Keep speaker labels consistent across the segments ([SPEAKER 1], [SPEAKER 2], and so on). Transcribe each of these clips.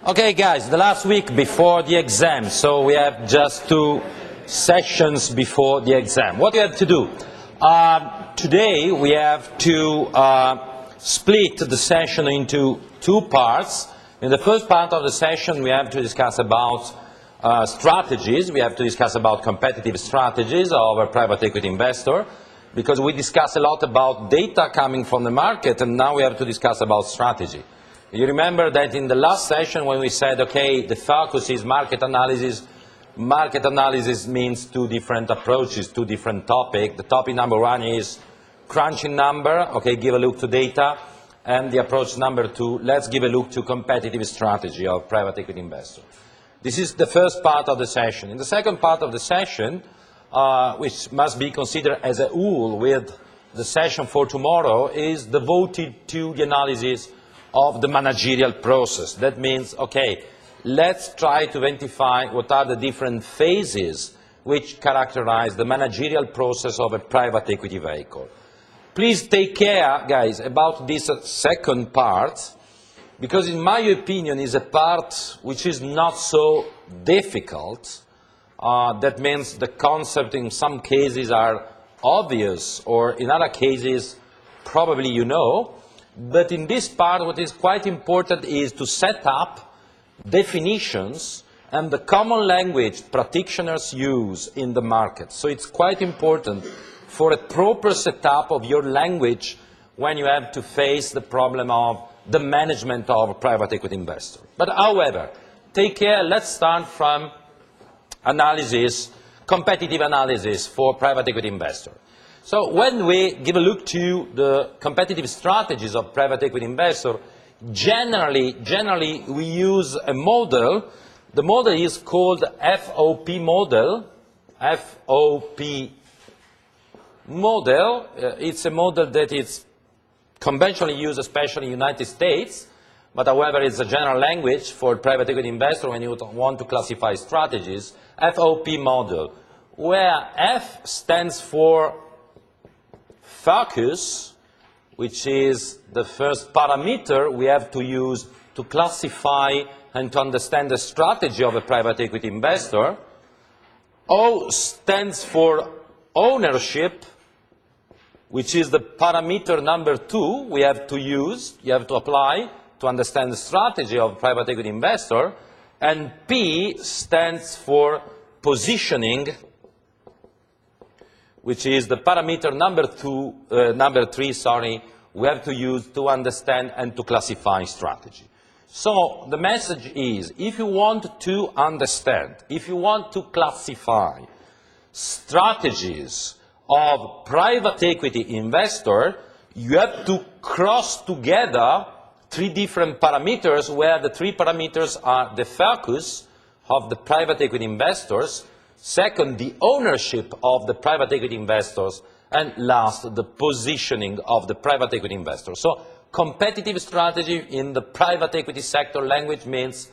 [SPEAKER 1] Okay, guys, the last week before the exam, so we have just 2 sessions before the exam. What do you have to do? Today we have to split the session into 2 parts. In the first part of the session we have to discuss about strategies. We have to discuss about competitive strategies of a private equity investor, because we discussed a lot about data coming from the market, and now we have to discuss about strategy. You remember that in the last session when we said, okay, the focus is market analysis. Market analysis means 2 different approaches, 2 different topics. The topic number 1 is crunching number, okay, give a look to data. And the approach number 2, let's give a look to competitive strategy of private equity investor. This is the first part of the session. In the second part of the session, which must be considered as a whole with the session for tomorrow, is devoted to the analysis of the managerial process. That means, okay, let's try to identify what are the different phases which characterize the managerial process of a private equity vehicle. Please take care, guys, about this second part, because in my opinion is a part which is not so difficult. That means the concept in some cases are obvious, or in other cases probably you know. But in this part, what is quite important is to set up definitions and the common language practitioners use in the market. So it's quite important for a proper setup of your language when you have to face the problem of the management of a private equity investor. But however, take care, let's start from analysis, competitive analysis for private equity investor. So when we give a look to the competitive strategies of private equity investor, generally we use a model. The model is called FOP model. FOP model. It's a model that is conventionally used, especially in the United States, but however it's a general language for private equity investor when you want to classify strategies. FOP model, where F stands for focus, which is the first parameter we have to use to classify and to understand the strategy of a private equity investor. O stands for ownership, which is the parameter number 2 we have to use, you have to apply to understand the strategy of a private equity investor. And P stands for positioning, which is the parameter number 3, we have to use to understand and to classify strategy. So the message is, if you want to understand, if you want to classify strategies of private equity investor, you have to cross together 3 different parameters, where the 3 parameters are the focus of the private equity investors, second, the ownership of the private equity investors, and last, the positioning of the private equity investors. So competitive strategy in the private equity sector language means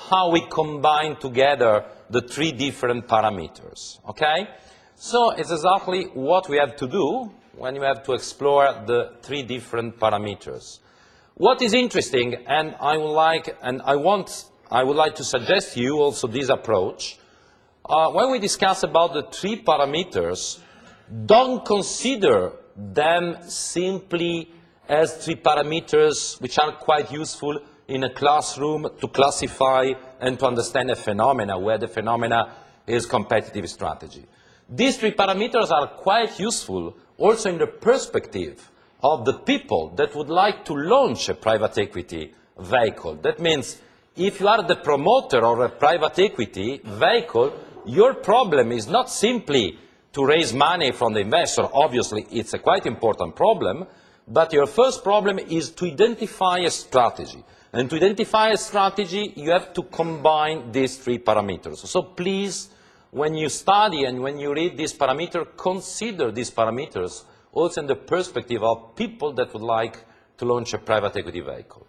[SPEAKER 1] how we combine together the 3 different parameters. Okay? So it's exactly what we have to do when you have to explore the 3 different parameters. What is interesting, and I would like to suggest to you also this approach. When we discuss about the 3 parameters, don't consider them simply as 3 parameters which are quite useful in a classroom to classify and to understand a phenomena, where the phenomena is competitive strategy. These 3 parameters are quite useful also in the perspective of the people that would like to launch a private equity vehicle. That means if you are the promoter of a private equity vehicle, your problem is not simply to raise money from the investor. Obviously, it's a quite important problem, but your first problem is to identify a strategy. And to identify a strategy, you have to combine these 3 parameters. So please, when you study and when you read this parameter, consider these parameters also in the perspective of people that would like to launch a private equity vehicle.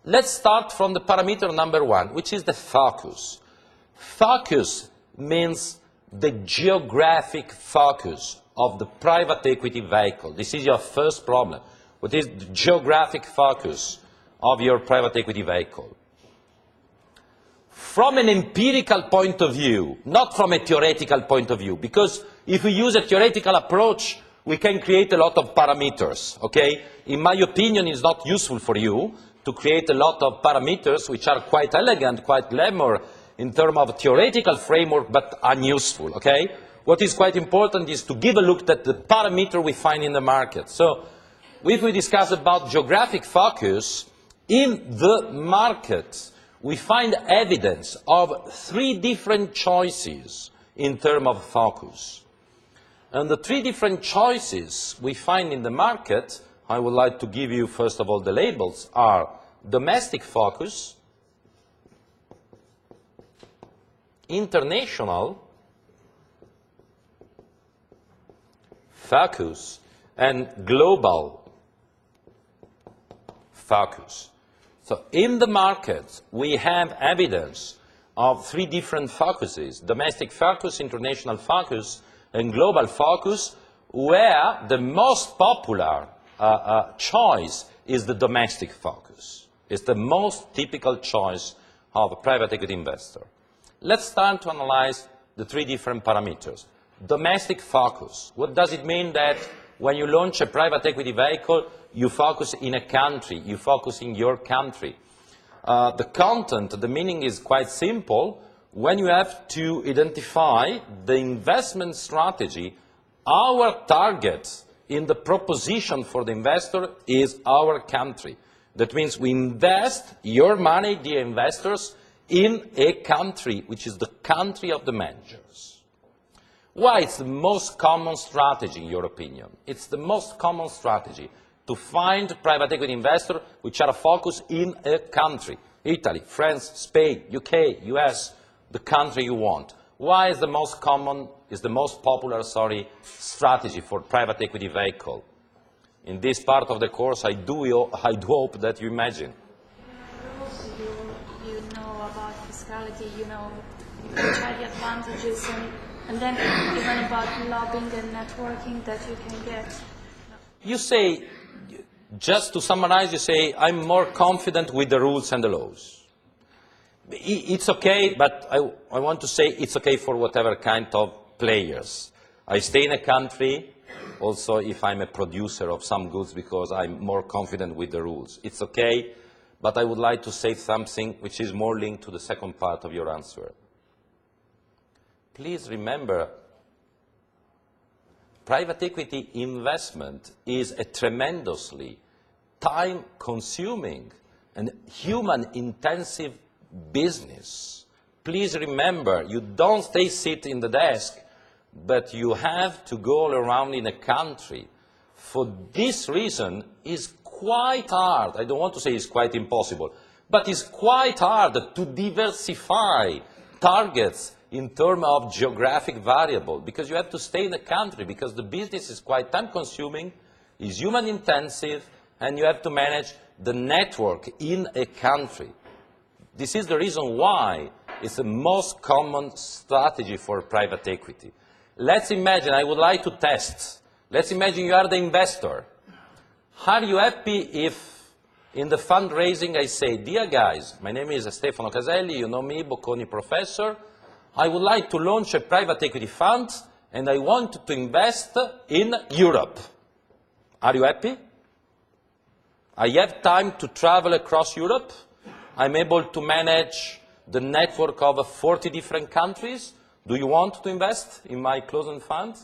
[SPEAKER 1] Let's start from the parameter number 1, which is the focus. Focus means the geographic focus of the private equity vehicle. This is your first problem. What is the geographic focus of your private equity vehicle? from an empirical point of view, not from a theoretical point of view, because if we use a theoretical approach, we can create a lot of parameters, okay? In my opinion, it's not useful for you to create a lot of parameters which are quite elegant, quite glamour in terms of theoretical framework, but unuseful, okay? What is quite important is to give a look at the parameter we find in the market. So, if we discuss about geographic focus, in the market, we find evidence of 3 different choices in terms of focus. And the 3 different choices we find in the market, I would like to give you first of all the labels, are domestic focus, international focus, and global focus. So in the market, we have evidence of 3 different focuses: domestic focus, international focus, and global focus, where the most popular choice is the domestic focus. It's the most typical choice of a private equity investor. Let's start to analyze the 3 different parameters. Domestic focus. What does it mean that when you launch a private equity vehicle, you focus in a country, you focus in your country? The content, the meaning is quite simple. When you have to identify the investment strategy, our target in the proposition for the investor is our country. That means we invest your money, dear investors, in a country, which is the country of the managers. Why it's the most common strategy, in your opinion? It's the most common strategy to find private equity investors which are focused in a country. Italy, France, Spain, UK, US, the country you want. Why is the most common, is the most popular, strategy for private equity vehicle? In this part of the course, I do hope that you imagine.
[SPEAKER 2] You know about fiscality, you know which are the advantages, and then even about lobbying and networking that you can get.
[SPEAKER 1] You say, just to summarize, you say, I'm more confident with the rules and the laws. It's okay, but I want to say it's okay for whatever kind of players. I stay in a country, also if I'm a producer of some goods, because I'm more confident with the rules. It's okay, but I would like to say something which is more linked to the second part of your answer. Please remember, private equity investment is a tremendously time-consuming and human-intensive business. Please remember, you don't sit in the desk, but you have to go all around in a country. For this reason, it's quite hard, I don't want to say it's quite impossible, but it's quite hard to diversify targets in terms of geographic variable, because you have to stay in the country, because the business is quite time-consuming, is human-intensive, and you have to manage the network in a country. This is the reason why it's the most common strategy for private equity. Let's imagine, I would like to test. Let's imagine you are the investor. Are you happy if in the fundraising I say, dear guys, my name is Stefano Caselli, you know me, Bocconi professor. I would like to launch a private equity fund and I want to invest in Europe. Are you happy? I have time to travel across Europe. I'm able to manage the network of 40 different countries. Do you want to invest in my closed-end fund?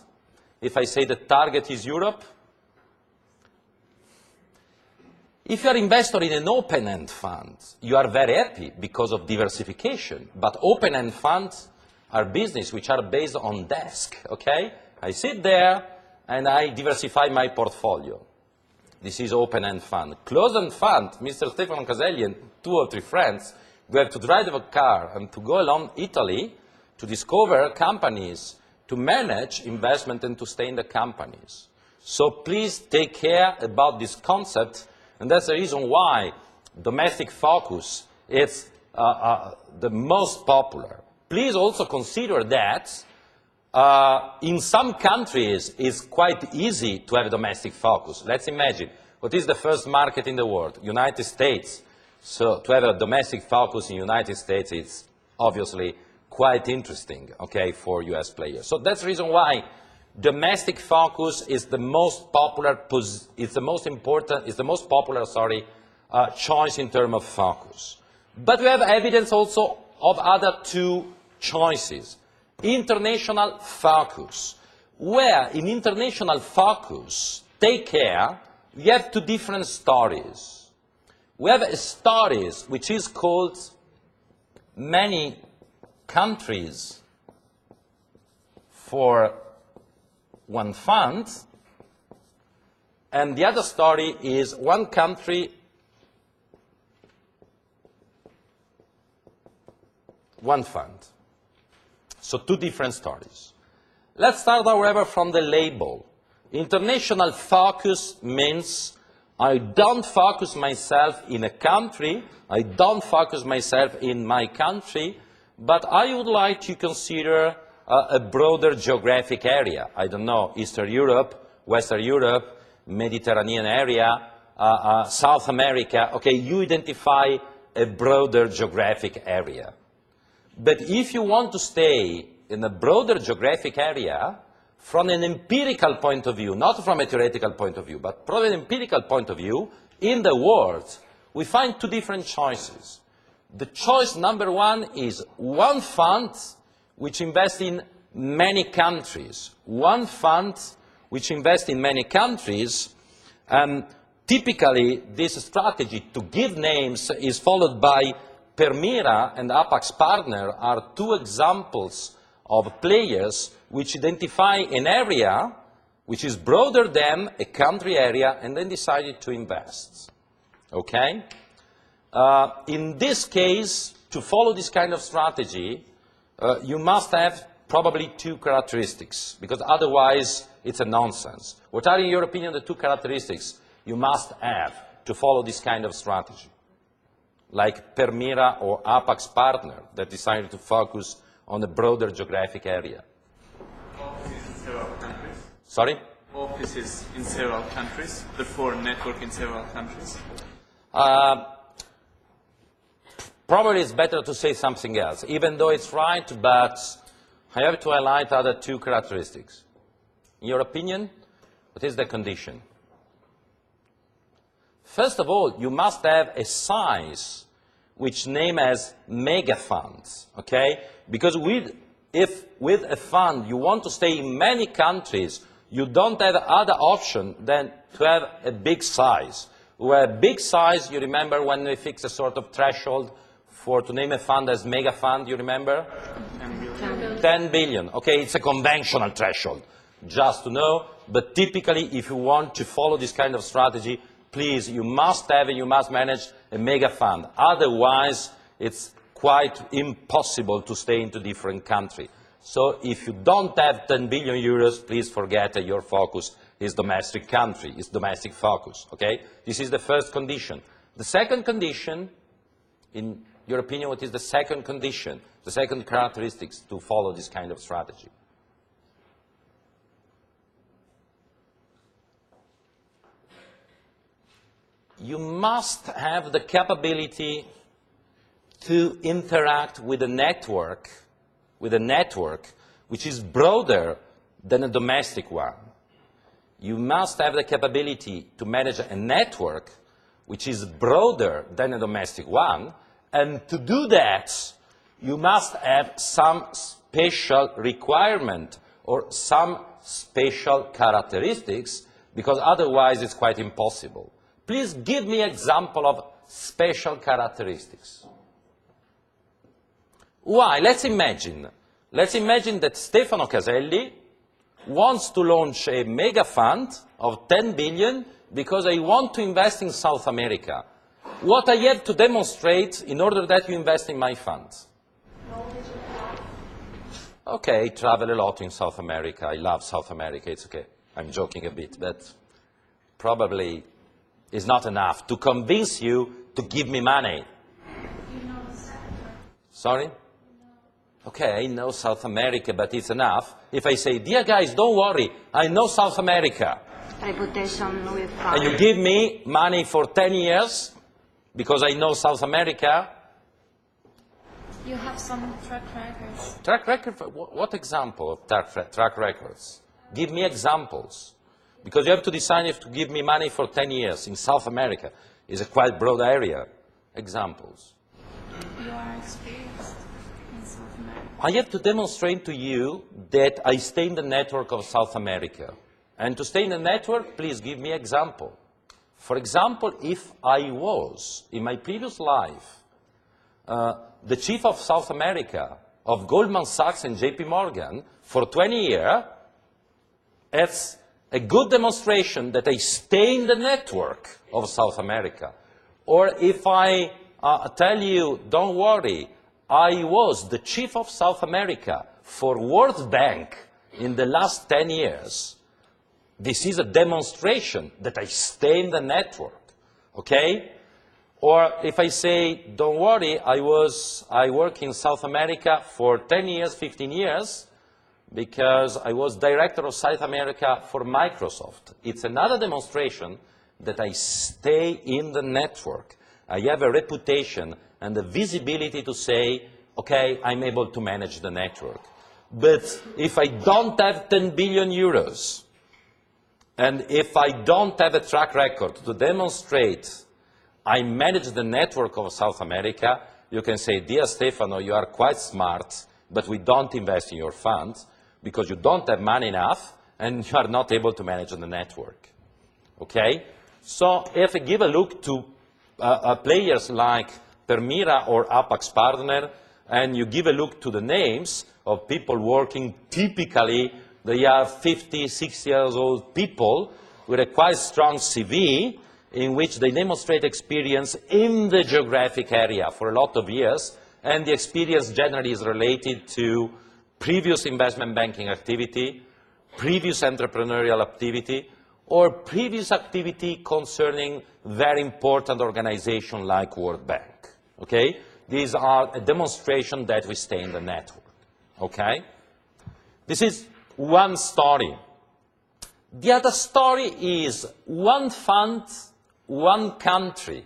[SPEAKER 1] If I say the target is Europe? If you are an investor in an open-end fund, you are very happy because of diversification. But open-end funds are business which are based on desk, okay? I sit there and I diversify my portfolio. This is open-end fund. Closed-end fund, Mr. Stefano Caselli and 2 or 3 friends, we have to drive a car and to go along Italy to discover companies, to manage investment and to stay in the companies. So please take care about this concept, and that's the reason why domestic focus is the most popular. Please also consider that in some countries it's quite easy to have a domestic focus. Let's imagine, what is the first market in the world? United States. So to have a domestic focus in the United States, it's obviously quite interesting, okay, for US players. So that's the reason why domestic focus is the most popular, choice in terms of focus. But we have evidence also of other two choices. International focus, where in international focus, take care, we have two different stories. We have a story which is called many countries for one fund, and the other story is one country, one fund. So two different stories. Let's start, however, from the label. International focus means I don't focus myself in a country, I don't focus myself in my country, but I would like to consider a broader geographic area. I don't know, Eastern Europe, Western Europe, Mediterranean area, South America. Okay, you identify a broader geographic area. But if you want to stay in a broader geographic area, from an empirical point of view, not from a theoretical point of view, but from an empirical point of view, in the world, we find two different choices. The choice number one is one fund which invests in many countries. One fund which invests in many countries. Typically, this strategy, to give names, is followed by Permira and Apax Partner are two examples of players which identify an area which is broader than a country area and then decided to invest. Okay? In this case, to follow this kind of strategy, you must have probably two characteristics, because otherwise it's a nonsense. What are, in your opinion, the two characteristics you must have to follow this kind of strategy? Like Permira or Apax Partner that decided to focus on a broader geographic area.
[SPEAKER 3] Offices in several countries.
[SPEAKER 1] Sorry?
[SPEAKER 3] Offices in several countries, therefore network in several countries.
[SPEAKER 1] Probably it's better to say something else, even though it's right, but I have to highlight other two characteristics. In your opinion, what is the condition? First of all, you must have a size which name as mega funds, okay? Because if with a fund you want to stay in many countries, you don't have other option than to have a big size. Where a big size, you remember when we fix a sort of threshold to name a fund as mega fund, you remember?
[SPEAKER 3] 10 billion.
[SPEAKER 1] 10 billion, okay, it's a conventional threshold, just to know, but typically if you want to follow this kind of strategy, please, you must have and you must manage a mega fund. Otherwise, it's quite impossible to stay into different countries. So if you don't have 10 billion euros, please forget that your focus is domestic country, is domestic focus, okay? This is the first condition. The second condition, in your opinion, what is the second condition, the second characteristics to follow this kind of strategy? You must have the capability to interact with a network which is broader than a domestic one. You must have the capability to manage a network which is broader than a domestic one, and to do that, you must have some special requirement or some special characteristics, because otherwise it's quite impossible. Please give me an example of special characteristics. Why? Let's imagine that Stefano Caselli wants to launch a mega fund of 10 billion because I want to invest in South America. What I have to demonstrate in order that you invest in my funds? Okay, I travel a lot in South America. I love South America. It's okay. I'm joking a bit, but probably is not enough to convince you to give me money.
[SPEAKER 2] You know the sector.
[SPEAKER 1] Sorry? Okay, I know South America, but it's enough if I say, dear guys, don't worry, I know South America.
[SPEAKER 4] Reputation with
[SPEAKER 1] And you give me money for 10 years because I know South America.
[SPEAKER 2] You have some track records.
[SPEAKER 1] Track record, what example of track records? Give me examples. Because you have to decide if to give me money for 10 years in South America. It's a quite broad area. Examples.
[SPEAKER 2] You are experienced in South America.
[SPEAKER 1] I have to demonstrate to you that I stay in the network of South America. And to stay in the network, please give me example. For example, if I was, in my previous life, the chief of South America, of Goldman Sachs and JP Morgan, for 20 years, it's a good demonstration that I stay in the network of South America. Or if I tell you, don't worry, I was the chief of South America for World Bank in the last 10 years, this is a demonstration that I stay in the network, okay? Or if I say, don't worry, I work in South America for 10 years, 15 years, because I was director of South America for Microsoft. It's another demonstration that I stay in the network. I have a reputation and the visibility to say, okay, I'm able to manage the network. But if I don't have 10 billion euros, and if I don't have a track record to demonstrate I manage the network of South America, you can say, dear Stefano, you are quite smart, but we don't invest in your funds because you don't have money enough and you are not able to manage the network. Okay? So if I give a look to players like Permira or Apax Partner, and you give a look to the names of people working typically, they are 50, 60 years old people with a quite strong CV in which they demonstrate experience in the geographic area for a lot of years, and the experience generally is related to previous investment banking activity, previous entrepreneurial activity, or previous activity concerning very important organizations like World Bank. Okay? These are a demonstration that we stay in the network. Okay? This is one story. The other story is one fund, one country.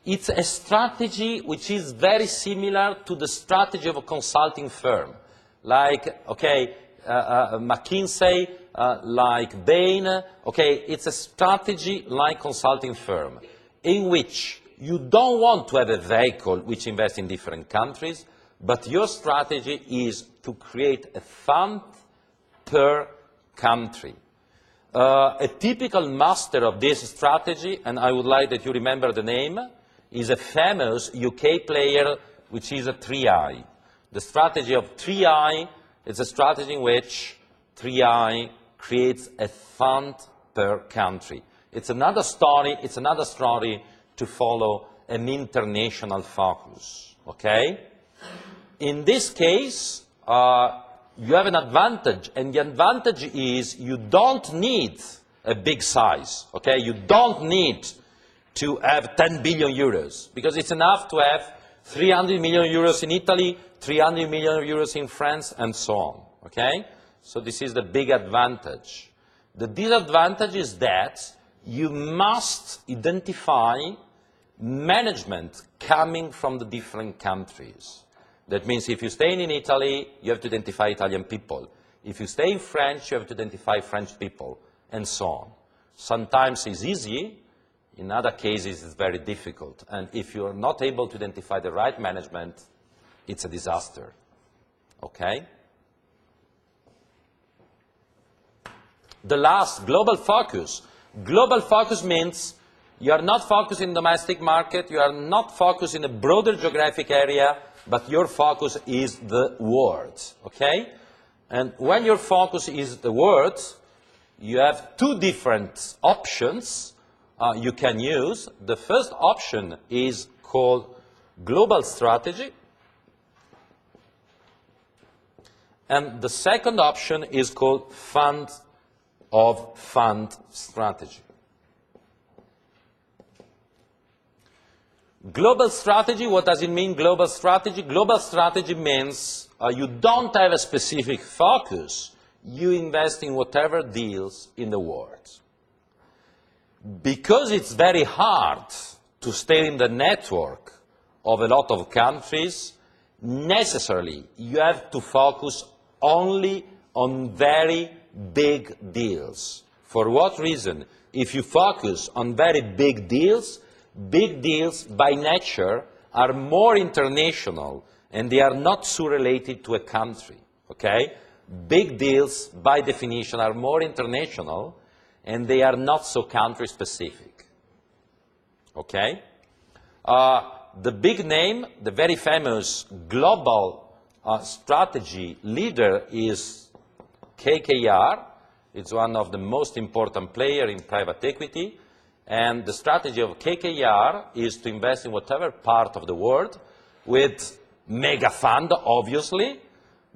[SPEAKER 1] It's a strategy which is very similar to the strategy of a consulting firm, like, okay, McKinsey, like Bain. Okay, it's a strategy like consulting firm, in which you don't want to have a vehicle which invests in different countries, but your strategy is to create a fund per country. A typical master of this strategy, and I would like that you remember the name, is a famous UK player, which is a 3i. The strategy of 3i is a strategy in which 3i creates a fund per country. It's another story to follow an international focus, okay? In this case, you have an advantage, and the advantage is you don't need a big size, okay? You don't need to have 10 billion euros, because it's enough to have 300 million euros in Italy, 300 million euros in France, and so on, okay? So this is the big advantage. The disadvantage is that you must identify management coming from the different countries. That means if you stay in Italy, you have to identify Italian people. If you stay in France, you have to identify French people, and so on. Sometimes it's easy, in other cases it's very difficult. And if you're not able to identify the right management, it's a disaster. Okay? The last, global focus. Global focus means you are not focused in the domestic market, you are not focused in a broader geographic area, but your focus is the world, okay? And when your focus is the world, you have two different options you can use. The first option is called global strategy, and the second option is called fund of fund strategy. Global strategy, what does it mean, global strategy? Global strategy means you don't have a specific focus, you invest in whatever deals in the world. Because it's very hard to stay in the network of a lot of countries, necessarily you have to focus only on very big deals. For what reason? If you focus on very big deals by nature are more international and they are not so related to a country, okay? Big deals by definition are more international and they are not so country specific, okay? The big name, the very famous global strategy leader is KKR. It's one of the most important players in private equity. And the strategy of KKR is to invest in whatever part of the world with mega fund, obviously,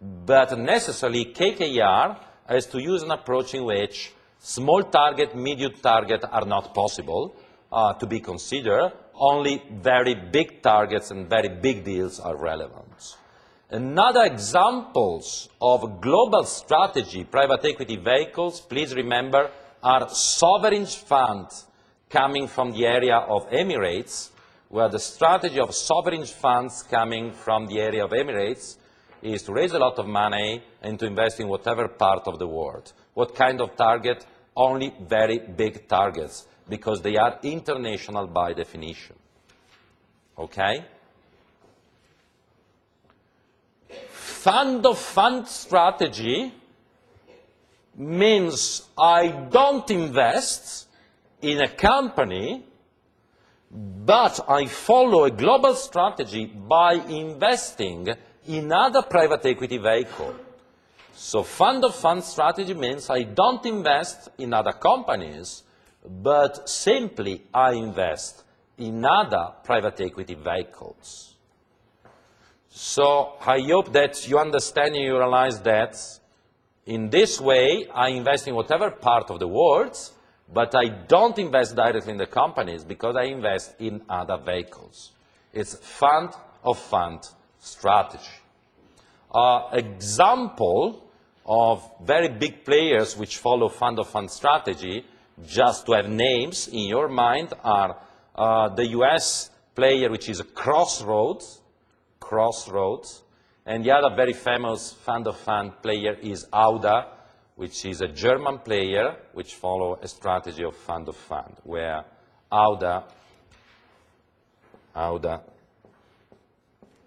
[SPEAKER 1] but necessarily KKR has to use an approach in which small target, medium target are not possible to be considered. Only very big targets and very big deals are relevant. Another examples of global strategy, private equity vehicles, please remember, are sovereign funds coming from the area of Emirates, where the strategy of sovereign funds coming from the area of Emirates is to raise a lot of money and to invest in whatever part of the world. What kind of target? Only very big targets, because they are international by definition. Okay? Fund of fund strategy means I don't invest in a company, but I follow a global strategy by investing in other private equity vehicle. So fund of fund strategy means I don't invest in other companies, but simply I invest in other private equity vehicles. So I hope that you understand and you realize that in this way I invest in whatever part of the world, but I don't invest directly in the companies because I invest in other vehicles. It's fund of fund strategy. Example of very big players which follow fund of fund strategy, just to have names in your mind, are the US player which is Crossroads, and the other very famous fund of fund player is Auda, which is a German player which follow a strategy of fund, where Auda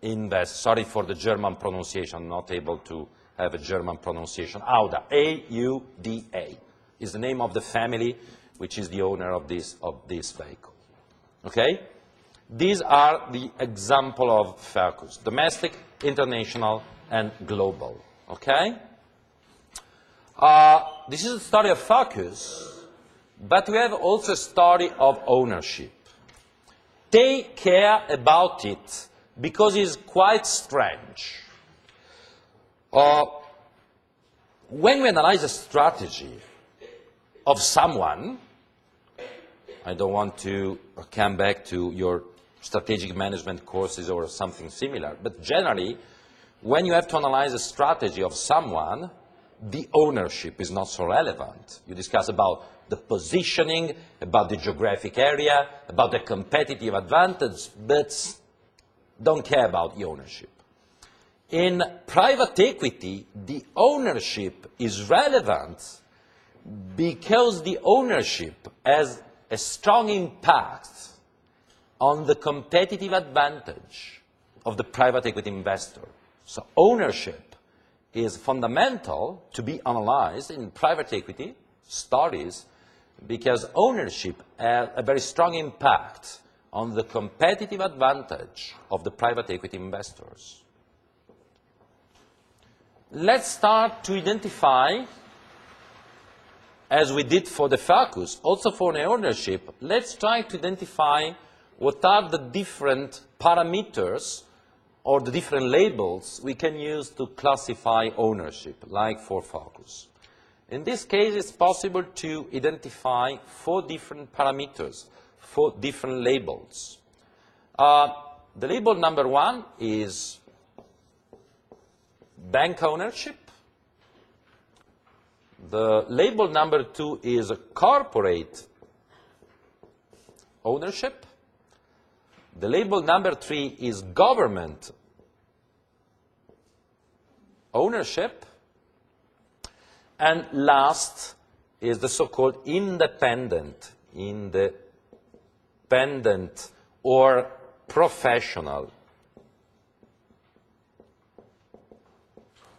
[SPEAKER 1] invests, sorry for the German pronunciation, not able to have a German pronunciation, Auda, A-U-D-A, is the name of the family which is the owner of this vehicle. Okay? These are the example of focus, domestic, international, and global. Okay? This is a story of focus, but we have also a story of ownership. Take care about it, because it's quite strange. When we analyze a strategy of someone, I don't want to come back to your strategic management courses or something similar, but generally, when you have to analyze a strategy of someone, the ownership is not so relevant. You discuss about the positioning, about the geographic area, about the competitive advantage, but don't care about the ownership. In private equity, the ownership is relevant because the ownership has a strong impact on the competitive advantage of the private equity investor. So ownership is fundamental to be analyzed in private equity stories because ownership has a very strong impact on the competitive advantage of the private equity investors. Let's start to identify, as we did for the focus, also for the ownership, let's try to identify what are the different parameters or the different labels we can use to classify ownership, like for focus. In this case, it's possible to identify 4 different parameters, 4 different labels. The label number 1 is bank ownership. The label number 2 is corporate ownership. The label number 3 is government ownership. And last is the so-called independent or professional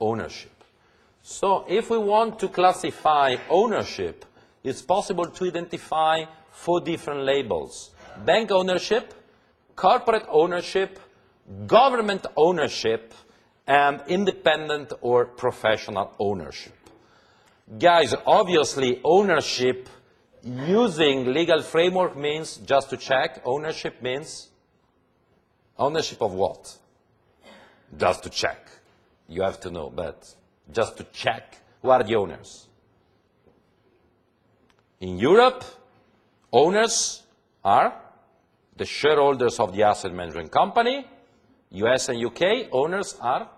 [SPEAKER 1] ownership. So if we want to classify ownership, it's possible to identify 4 different labels: bank ownership, corporate ownership, government ownership, and independent or professional ownership. Guys, obviously ownership using legal framework means, just to check, ownership means ownership of what? Just to check. You have to know, but just to check, who are the owners? In Europe, owners are the shareholders of the asset management company. US and UK, owners are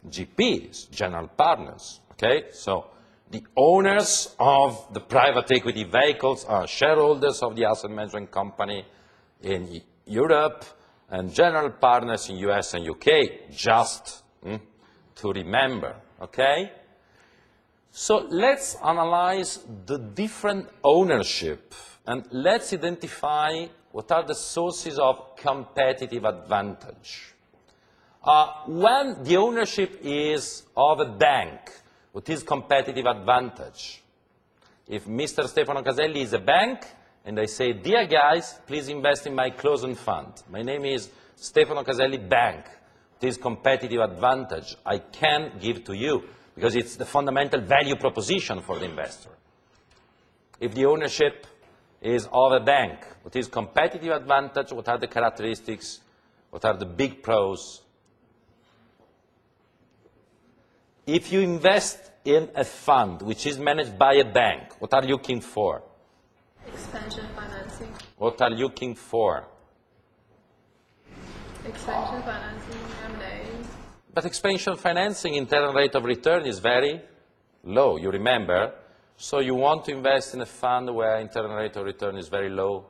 [SPEAKER 1] GPs, general partners. Okay, so the owners of the private equity vehicles are shareholders of the asset management company in Europe and general partners in US and UK, just to remember, okay? So let's analyze the different ownership and let's identify what are the sources of competitive advantage. When the ownership is of a bank, what is competitive advantage? If Mr. Stefano Caselli is a bank, and I say, dear guys, please invest in my closed-end fund. My name is Stefano Caselli Bank. It is competitive advantage I can give to you because it's the fundamental value proposition for the investor. If the ownership is of a bank, what is competitive advantage? What are the characteristics? What are the big pros? If you invest in a fund which is managed by a bank, what are you looking for?
[SPEAKER 5] Expansion financing.
[SPEAKER 1] What are you looking for?
[SPEAKER 5] Expansion financing, M&A.
[SPEAKER 1] But expansion financing internal rate of return is very low, you remember? So you want to invest in a fund where internal rate of return is very low?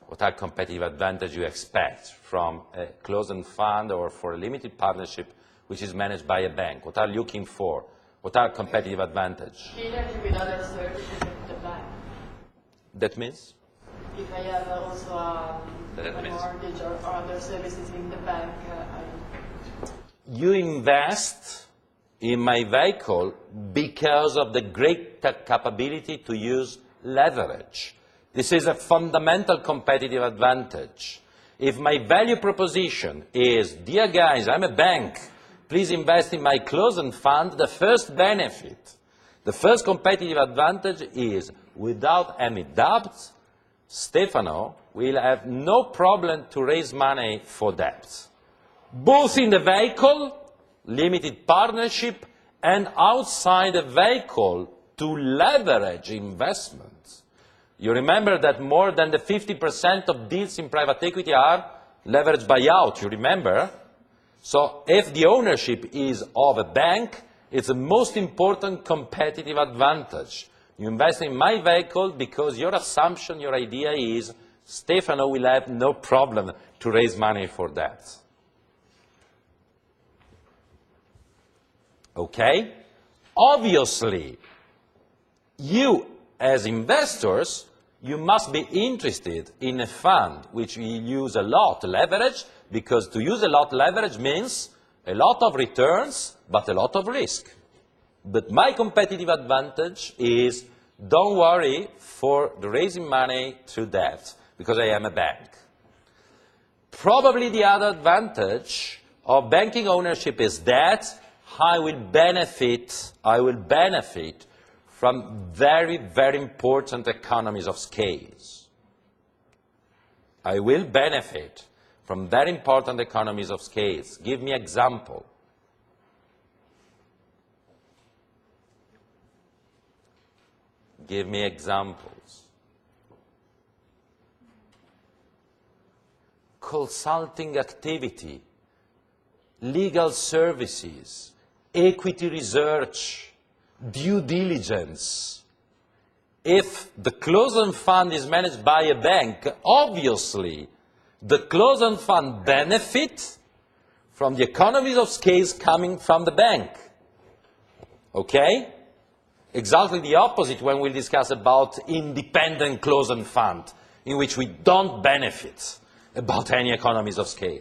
[SPEAKER 1] What are competitive advantage you expect from a closed-end fund or for a limited partnership which is managed by a bank? What are you looking for? What are competitive advantage?
[SPEAKER 6] Synergy with other services of the bank.
[SPEAKER 1] That means?
[SPEAKER 6] If I have also a mortgage or other services in the bank,
[SPEAKER 1] You invest in my vehicle because of the great capability to use leverage. This is a fundamental competitive advantage. If my value proposition is, dear guys, I'm a bank, please invest in my closed-end fund, the first benefit, the first competitive advantage is, without any doubt, Stefano will have no problem to raise money for debt, both in the vehicle, limited partnership, and outside the vehicle to leverage investments. You remember that more than the 50% of deals in private equity are leveraged buyout, you remember? So if the ownership is of a bank, it's the most important competitive advantage. You invest in my vehicle because your assumption, your idea is Stefano will have no problem to raise money for that. Okay? Obviously, you as investors, you must be interested in a fund which will use a lot leverage, because to use a lot leverage means a lot of returns, but a lot of risk. But my competitive advantage is, don't worry for the raising money through debt, because I am a bank. Probably the other advantage of banking ownership is that I will benefit from very, very important economies of scale. I will benefit from very important economies of scale. Give me example. Give me examples. Consulting activity, legal services, equity research, due diligence. If the closed-end fund is managed by a bank, obviously the closed-end fund benefits from the economies of scale coming from the bank. Okay? Exactly the opposite when we discuss about independent closed-end fund, in which we don't benefit about any economies of scale.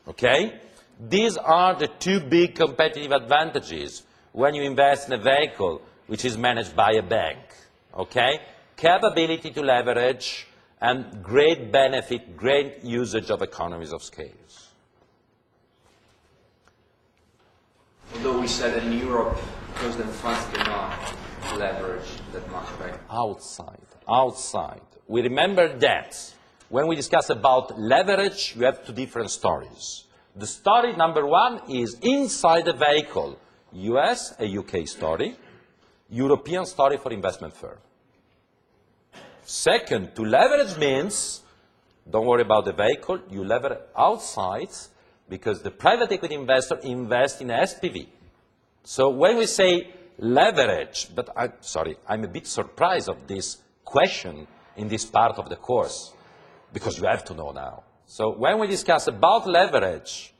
[SPEAKER 1] Okay? These are the two big competitive advantages when you invest in a vehicle which is managed by a bank. Okay? Capability to leverage and great benefit, great usage of economies of scale.
[SPEAKER 7] Although we said that in Europe, closed-end funds do not leverage that much, right?
[SPEAKER 1] Outside. We remember that when we discuss about leverage, you have two different stories. The story number one is inside the vehicle, US, a UK story, European story for investment firm. Second, to leverage means, don't worry about the vehicle, you leverage outside because the private equity investor invests in SPV. So when we say leverage, but I'm a bit surprised of this question in this part of the course, because you have to know now. So when we discuss about leverage,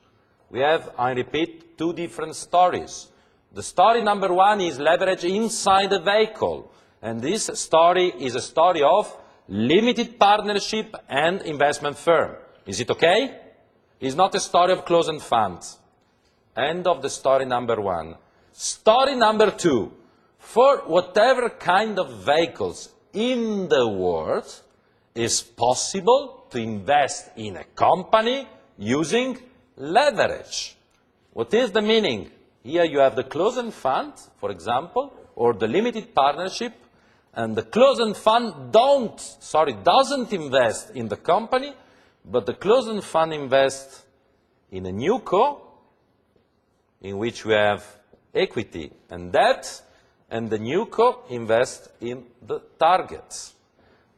[SPEAKER 1] we have, I repeat, two different stories. The story number one is leverage inside the vehicle. And this story is a story of limited partnership and investment firm. Is it okay? It's not a story of closed-end funds. End of the story number one. Story number two. For whatever kind of vehicles in the world, it's possible to invest in a company using leverage. What is the meaning? Here you have the closed-end fund, for example, or the limited partnership, and the closed-end fund doesn't invest in the company, but the closed-end fund invests in a new co, in which we have equity and debt, and the new co invests in the targets.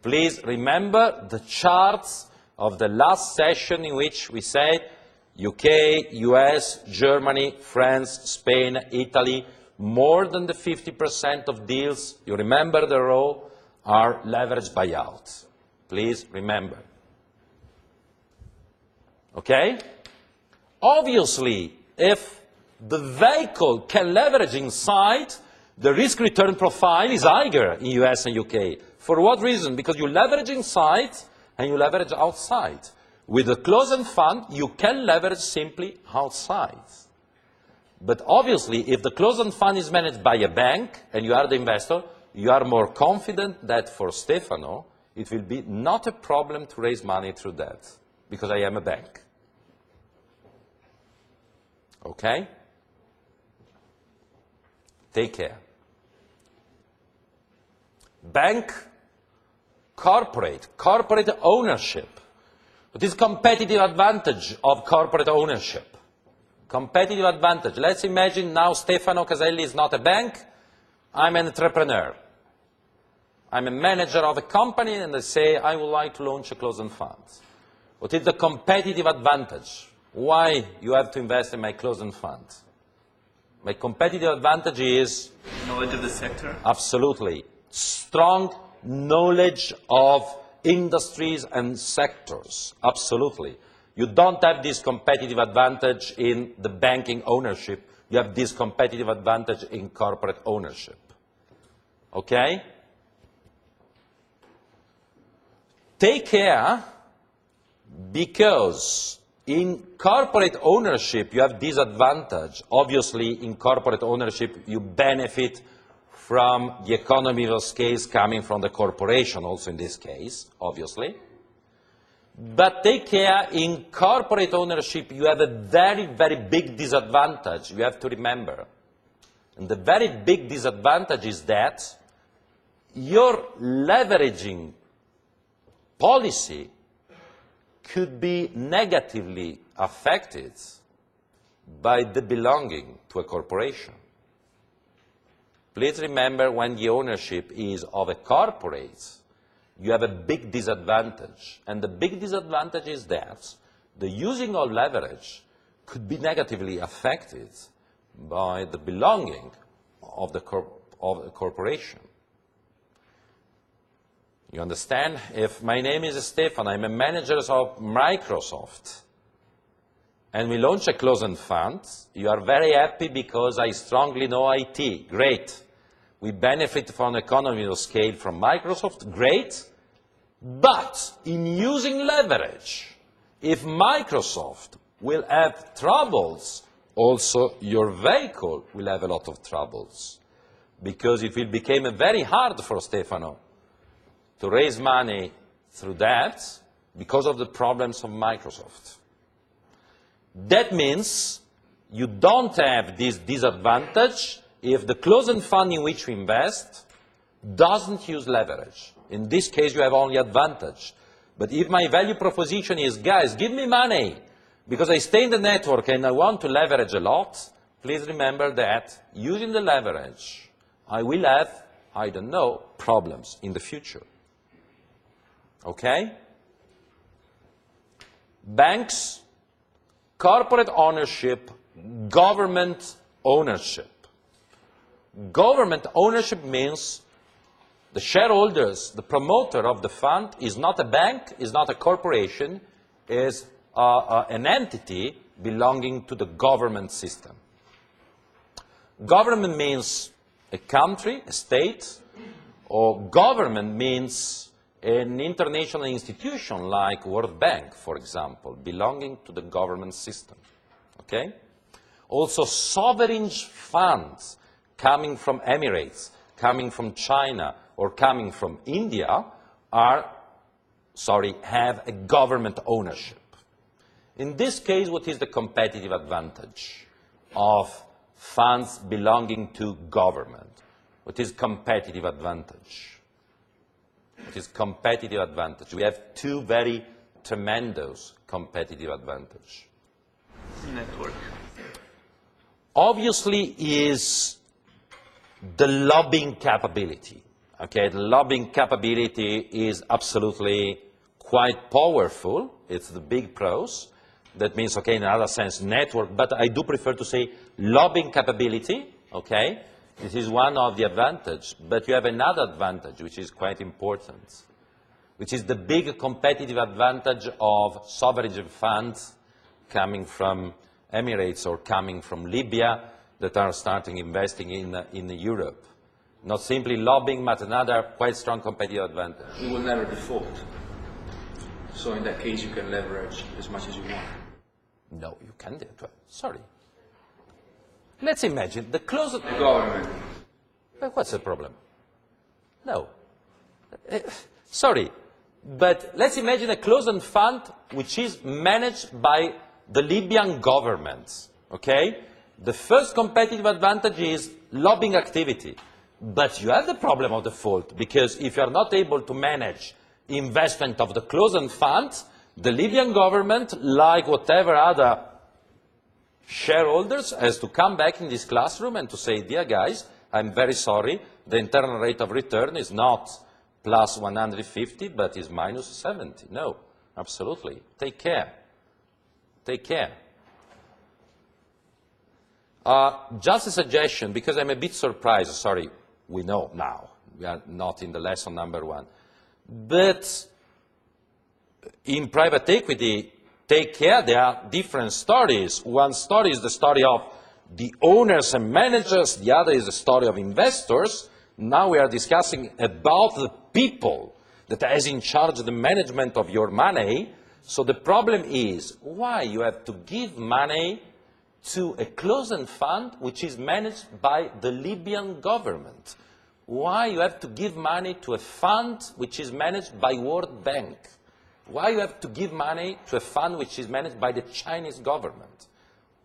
[SPEAKER 1] Please remember the charts of the last session in which we said UK, US, Germany, France, Spain, Italy, more than the 50% of deals, you remember the role, are leveraged buyouts. Please remember. Okay? Obviously, if the vehicle can leverage inside, the risk-return profile is higher in US and UK. For what reason? Because you leverage inside and you leverage outside. With a closed-end fund, you can leverage simply outside. But obviously, if the closed-end fund is managed by a bank and you are the investor, you are more confident that for Stefano, it will be not a problem to raise money through that, because I am a bank. Okay? Take care. Bank, corporate ownership. What is competitive advantage of corporate ownership? Competitive advantage. Let's imagine now Stefano Caselli is not a bank. I'm an entrepreneur. I'm a manager of a company and I say I would like to launch a closed-end fund. What is the competitive advantage? Why you have to invest in my closed-end fund? My competitive advantage is...
[SPEAKER 3] Knowledge of the sector?
[SPEAKER 1] Absolutely. Strong knowledge of industries and sectors. Absolutely. You don't have this competitive advantage in the banking ownership. You have this competitive advantage in corporate ownership. Okay? Take care, because in corporate ownership you have this advantage. Obviously, in corporate ownership you benefit from the economy of scale coming from the corporation, also in this case, obviously. But take care, in corporate ownership you have a very, very big disadvantage, you have to remember. And the very big disadvantage is that your leveraging policy could be negatively affected by the belonging to a corporation. Please remember, when the ownership is of a corporate, you have a big disadvantage. And the big disadvantage is that the using of leverage could be negatively affected by the belonging of the corporation. You understand? If my name is Stefano, I'm a manager of Microsoft, and we launch a closed-end fund, you are very happy because I strongly know IT. Great. We benefit from economies of scale from Microsoft. Great. But in using leverage, if Microsoft will have troubles, also your vehicle will have a lot of troubles, because it will become very hard for Stefano to raise money through that because of the problems of Microsoft. That means you don't have this disadvantage if the closed-end fund in which you invest doesn't use leverage. In this case, you have only advantage. But if my value proposition is, guys, give me money because I stay in the network and I want to leverage a lot, please remember that using the leverage, I will have, I don't know, problems in the future. Okay? Banks, corporate ownership, government ownership. Government ownership means the shareholders, the promoter of the fund is not a bank, is not a corporation, is an entity belonging to the government system. Government means a country, a state, or government means an international institution like World Bank, for example, belonging to the government system. Okay? Also, sovereign funds coming from Emirates, coming from China, or coming from India have a government ownership. In this case, what is the competitive advantage of funds belonging to government? What is competitive advantage? It is competitive advantage. We have two very tremendous competitive advantages.
[SPEAKER 3] Network.
[SPEAKER 1] Obviously is the lobbying capability. Okay, the lobbying capability is absolutely quite powerful. It's the big pros. That means, okay, in another sense, network, but I do prefer to say lobbying capability, okay? This is one of the advantages, but you have another advantage, which is quite important, which is the big competitive advantage of sovereign funds coming from Emirates or coming from Libya that are starting investing in Europe. Not simply lobbying, but another quite strong competitive advantage.
[SPEAKER 7] You will never default. So in that case, you can leverage as much as you want.
[SPEAKER 1] No, you can't do it. Sorry. Let's imagine the closest...
[SPEAKER 7] The government.
[SPEAKER 1] But what's the problem? No. Sorry. But let's imagine a closed-end fund which is managed by the Libyan government. Okay? The first competitive advantage is lobbying activity. But you have the problem of default, because if you are not able to manage investment of the closed-end fund, the Libyan government, like whatever other shareholders, has to come back in this classroom and to say, dear guys, I'm very sorry, the internal rate of return is not plus 150, but is minus 70. No, absolutely. Take care. Take care. Just a suggestion, because I'm a bit surprised, sorry, we know now, we are not in the lesson number 1. But in private equity, take care, there are different stories. One story is the story of the owners and managers, the other is the story of investors. Now we are discussing about the people that is in charge of the management of your money. So the problem is why you have to give money to a closed-end fund which is managed by the Libyan government. Why you have to give money to a fund which is managed by World Bank? Why you have to give money to a fund which is managed by the Chinese government?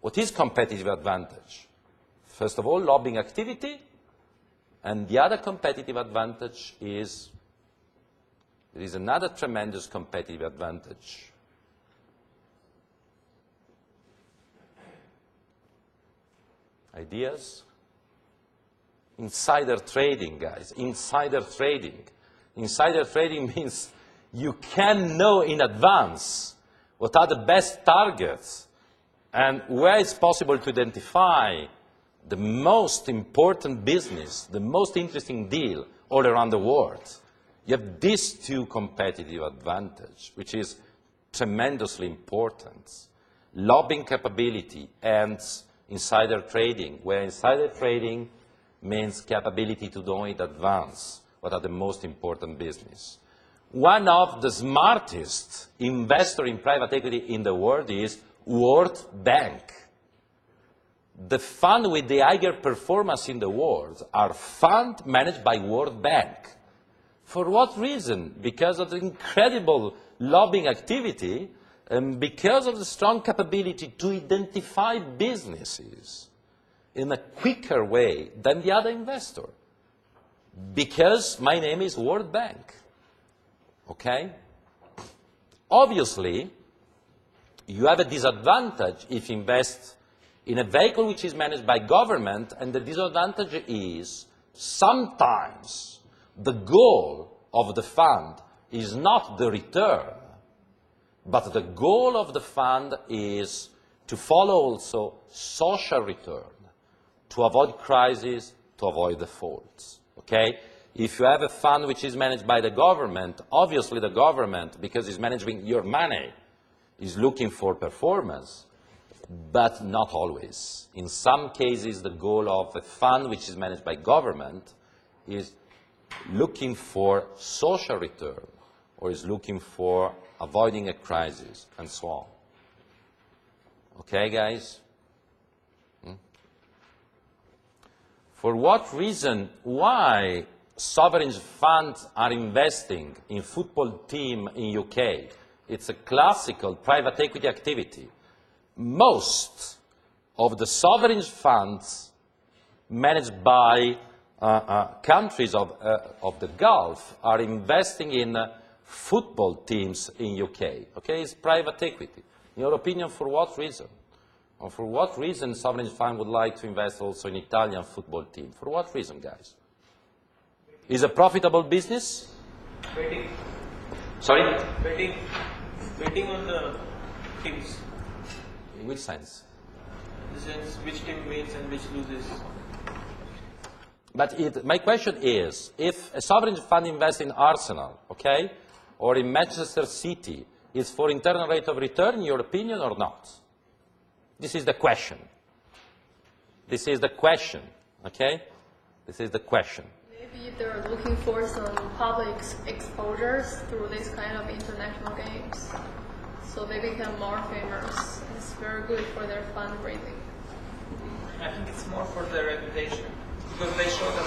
[SPEAKER 1] What is competitive advantage? First of all, lobbying activity, and the other competitive advantage is, there is another tremendous competitive advantage. Ideas? Insider trading, guys, insider trading. Insider trading means you can know in advance what are the best targets and where it's possible to identify the most important business, the most interesting deal all around the world. You have these two competitive advantages, which is tremendously important. lobbying capability and insider trading, where insider trading means capability to know in advance what are the most important business. One of the smartest investors in private equity in the world is World Bank. The fund with the higher performance in the world are funds managed by World Bank. For what reason? Because of the incredible lobbying activity and because of the strong capability to identify businesses in a quicker way than the other investor. Because my name is World Bank. Okay? Obviously, you have a disadvantage if you invest in a vehicle which is managed by government, and the disadvantage is sometimes the goal of the fund is not the return, but the goal of the fund is to follow also social return, to avoid crises, to avoid defaults. Okay? If you have a fund which is managed by the government, obviously the government, because it's managing your money, is looking for performance, but not always. In some cases, the goal of a fund which is managed by government is looking for social return, or is looking for avoiding a crisis, and so on. Okay, guys? For what reason, why sovereign funds are investing in football team in UK? It's a classical private equity activity. Most of the sovereign funds managed by countries of the Gulf are investing in football teams in UK. Okay, it's private equity. In your opinion, for what reason? Or for what reason sovereign fund would like to invest also in Italian football team? For what reason, guys? Is a profitable business?
[SPEAKER 8] Betting.
[SPEAKER 1] Sorry?
[SPEAKER 8] Betting on the teams.
[SPEAKER 1] In which sense?
[SPEAKER 8] In the sense which team wins and which loses.
[SPEAKER 1] But my question is, if a sovereign fund invests in Arsenal, okay, or in Manchester City, is for internal rate of return, in your opinion, or not? This is the question. This is the question, okay? This is the question.
[SPEAKER 5] Maybe they're looking for some public exposures through these kind of international games. So they become more famous. It's very good for their fundraising.
[SPEAKER 8] I think it's more for their reputation. Because they show that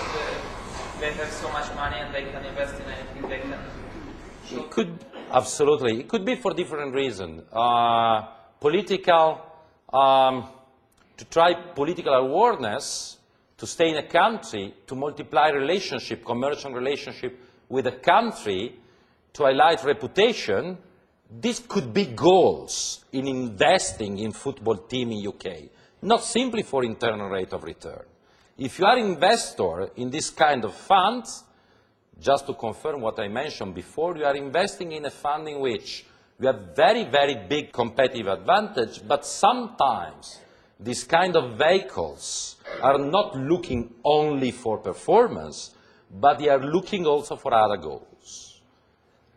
[SPEAKER 8] they have so much money and they can invest in anything they can.
[SPEAKER 1] It could, absolutely. It could be for different reasons. To try political awareness, to stay in a country, to multiply relationship, commercial relationship with a country, to highlight reputation. This could be goals in investing in football team in UK, not simply for internal rate of return. If you are an investor in this kind of funds, just to confirm what I mentioned before, you are investing in a fund in which you have very, very big competitive advantage, but sometimes these kind of vehicles are not looking only for performance, but they are looking also for other goals,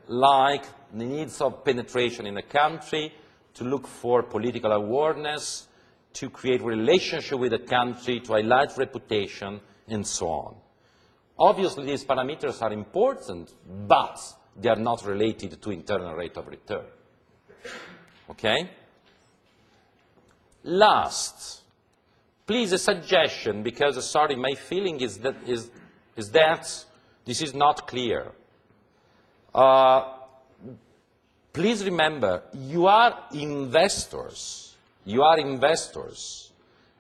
[SPEAKER 1] like the needs of penetration in a country, to look for political awareness, to create relationship with the country, to highlight reputation, and so on. Obviously, these parameters are important, but they are not related to internal rate of return. Okay? Last, please a suggestion, because, sorry, my feeling is that this is not clear. Please remember, you are investors. You are investors,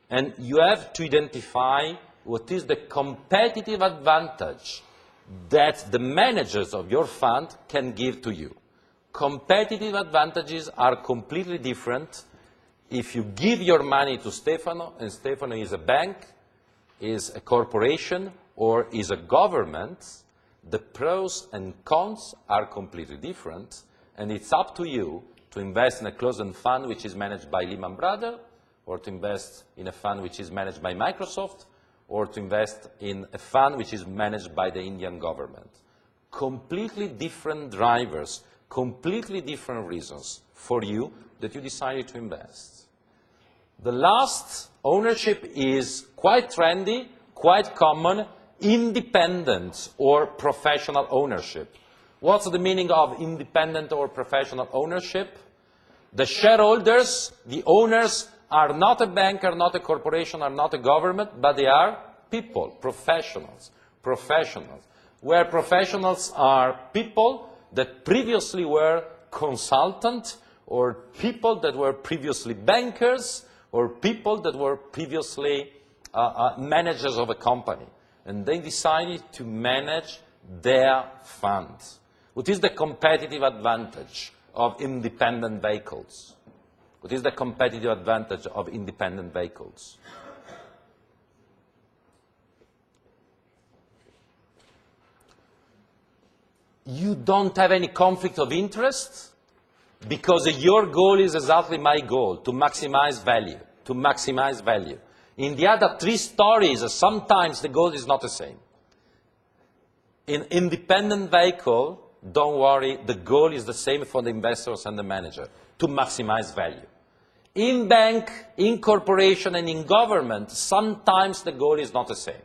[SPEAKER 1] and you have to identify what is the competitive advantage that the managers of your fund can give to you. Competitive advantages are completely different if you give your money to Stefano, and Stefano is a bank, is a corporation, or is a government. The pros and cons are completely different, and it's up to you to invest in a closed-end fund which is managed by Lehman Brothers, or to invest in a fund which is managed by Microsoft, or to invest in a fund which is managed by the Indian government. Completely different drivers, completely different reasons for you that you decided to invest. The last ownership is quite trendy, quite common, independent or professional ownership. What's the meaning of independent or professional ownership? The shareholders, the owners, are not a bank, are not a corporation, are not a government, but they are people, professionals. Professionals. Where professionals are people that previously were consultants, or people that were previously bankers, or people that were previously managers of a company. And they decided to manage their funds. What is the competitive advantage of independent vehicles? What is the competitive advantage of independent vehicles? You don't have any conflict of interest because your goal is exactly my goal, to maximize value, to maximize value. In the other three stories, sometimes the goal is not the same. In independent vehicle, don't worry, the goal is the same for the investors and the manager, to maximize value. In bank, in corporation, and in government, sometimes the goal is not the same.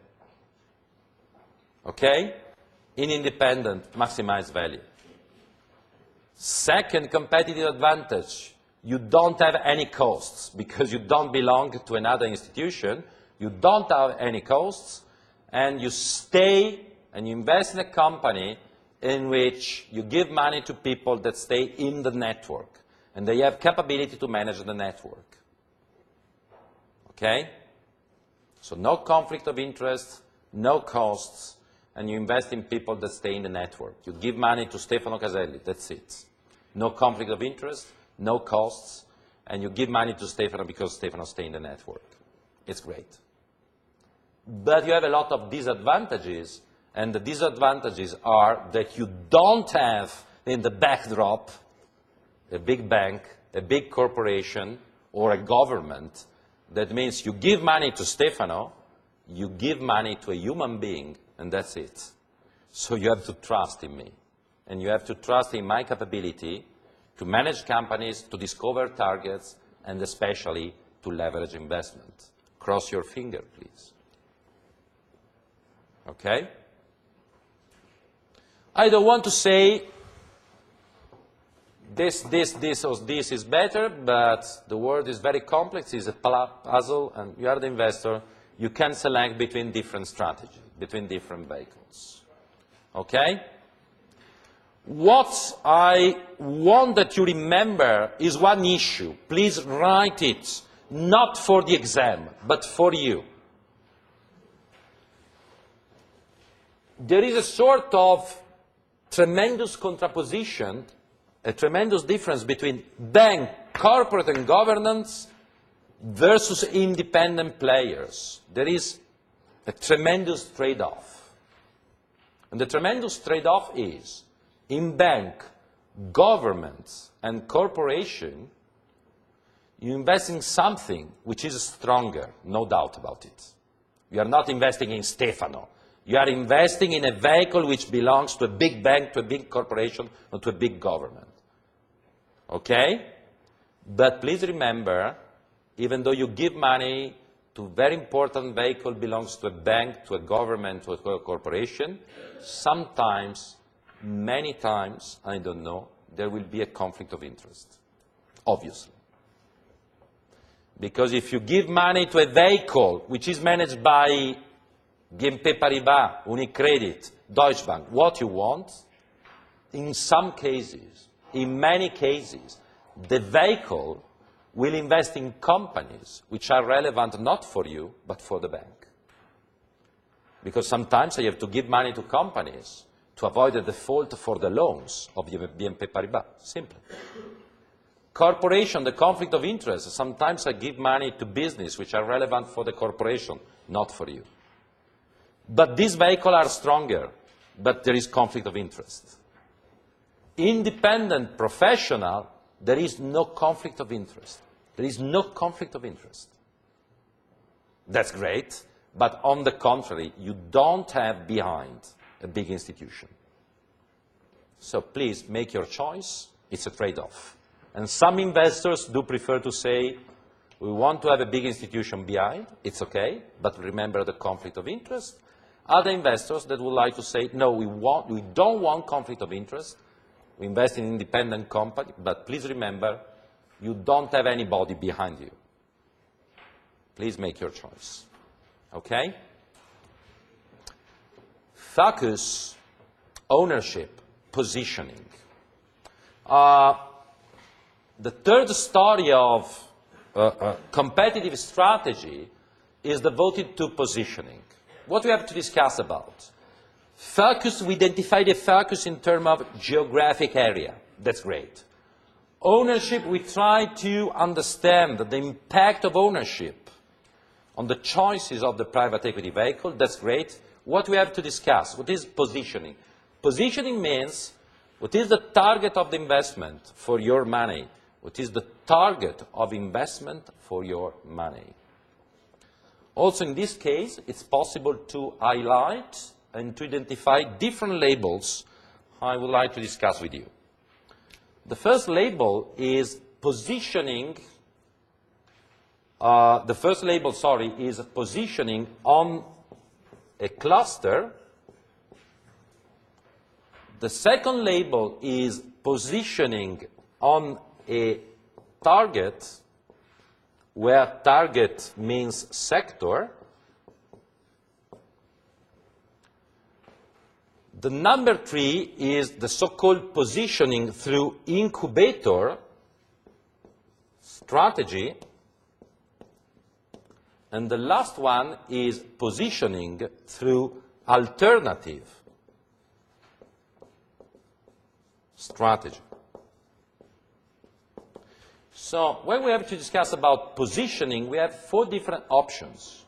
[SPEAKER 1] Okay? In independent, maximize value. Second competitive advantage, you don't have any costs because you don't belong to another institution, you don't have any costs, and you stay and you invest in a company in which you give money to people that stay in the network, and they have capability to manage the network. Okay? So no conflict of interest, no costs, and you invest in people that stay in the network. You give money to Stefano Caselli, that's it. No conflict of interest, no costs, and you give money to Stefano because Stefano stays in the network. It's great. But you have a lot of disadvantages, and the disadvantages are that you don't have in the backdrop a big bank, a big corporation, or a government. That means you give money to Stefano, you give money to a human being, and that's it. So you have to trust in me. And you have to trust in my capability to manage companies, to discover targets, and especially to leverage investment. Cross your finger, please. Okay? I don't want to say this is better, but the world is very complex, it's a puzzle, and you are the investor. You can select between different strategies, between different vehicles. Okay? What I want that you remember is one issue. Please write it, not for the exam, but for you. There is a sort of tremendous contraposition, a tremendous difference between bank, corporate and governance versus independent players. There is a tremendous trade-off. And the tremendous trade-off is, in bank, governments and corporation, you invest in something which is stronger, no doubt about it. You are not investing in Stefano. You are investing in a vehicle which belongs to a big bank, to a big corporation, or to a big government. Okay? But please remember, even though you give money to a very important vehicle belongs to a bank, to a government, to a corporation, sometimes, many times, I don't know, there will be a conflict of interest, obviously. Because if you give money to a vehicle which is managed by BNP Paribas, Unicredit, Deutsche Bank, what you want, in some cases, in many cases, the vehicle will invest in companies which are relevant not for you, but for the bank. Because sometimes you have to give money to companies to avoid the default for the loans of BNP Paribas, simply. Corporation, the conflict of interest, sometimes I give money to business which are relevant for the corporation, not for you. But these vehicles are stronger, but there is conflict of interest. Independent, professional, there is no conflict of interest. There is no conflict of interest. That's great, but on the contrary, you don't have behind a big institution. So please make your choice. It's a trade-off. And some investors do prefer to say, we want to have a big institution behind, it's okay, but remember the conflict of interest. Other investors that would like to say, no, we don't want conflict of interest. We invest in an independent company, but please remember, you don't have anybody behind you. Please make your choice. Okay? Focus, ownership, positioning. The third story of competitive strategy is devoted to positioning. What we have to discuss about? Focus, we identify the focus in terms of geographic area. That's great. Ownership, we try to understand the impact of ownership on the choices of the private equity vehicle. That's great. What we have to discuss? What is positioning? Positioning means what is the target of the investment for your money? What is the target of investment for your money? Also, in this case, it's possible to highlight and to identify different labels I would like to discuss with you. The first label is positioning. The first label, sorry, is positioning on a cluster. The second label is positioning on a target, where target means sector. The number 3 is the so-called positioning through incubator strategy. And the last one is positioning through alternative strategy. So when we have to discuss about positioning, we have 4 different options.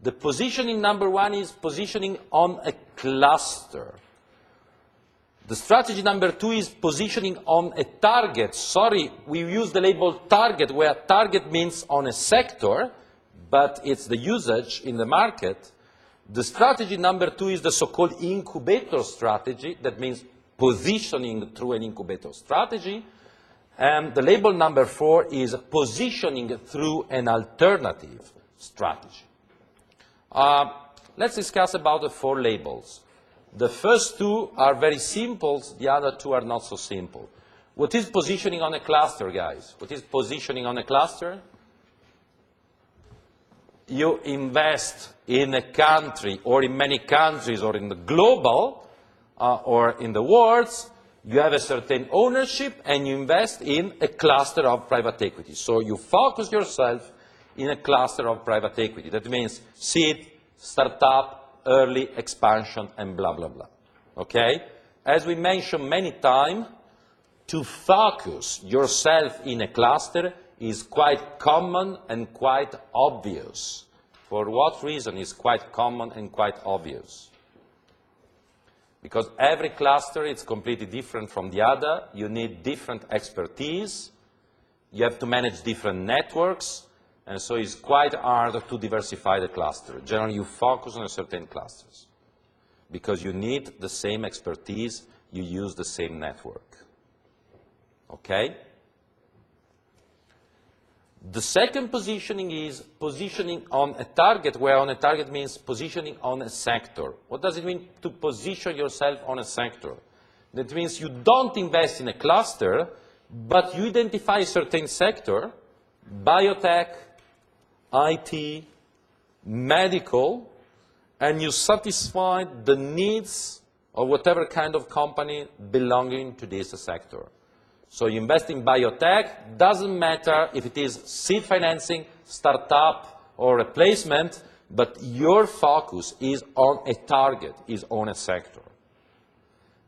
[SPEAKER 1] The positioning number 1 is positioning on a cluster. The strategy number 2 is positioning on a target. Sorry, we use the label target, where target means on a sector, but it's the usage in the market. The strategy number 2 is the so-called incubator strategy. That means positioning through an incubator strategy. And the label number 4 is positioning through an alternative strategy. Let's discuss about the 4 labels. The first 2 are very simple, the other 2 are not so simple. What is positioning on a cluster, guys? What is positioning on a cluster? You invest in a country, or in many countries, or in the global, or in the world. You have a certain ownership, and you invest in a cluster of private equity. So you focus yourself in a cluster of private equity. That means seed, startup, early expansion, and blah, blah, blah. Okay? As we mentioned many times, to focus yourself in a cluster is quite common and quite obvious. For what reason is quite common and quite obvious? Because every cluster is completely different from the other. You need different expertise. You have to manage different networks. And so it's quite hard to diversify the cluster. Generally, you focus on certain clusters because you need the same expertise, you use the same network. Okay? The second positioning is positioning on a target, where on a target means positioning on a sector. What does it mean to position yourself on a sector? That means you don't invest in a cluster, but you identify a certain sector, biotech, IT, medical, and you satisfy the needs of whatever kind of company belonging to this sector. So you invest in biotech, doesn't matter if it is seed financing, startup, or replacement, but your focus is on a target, is on a sector.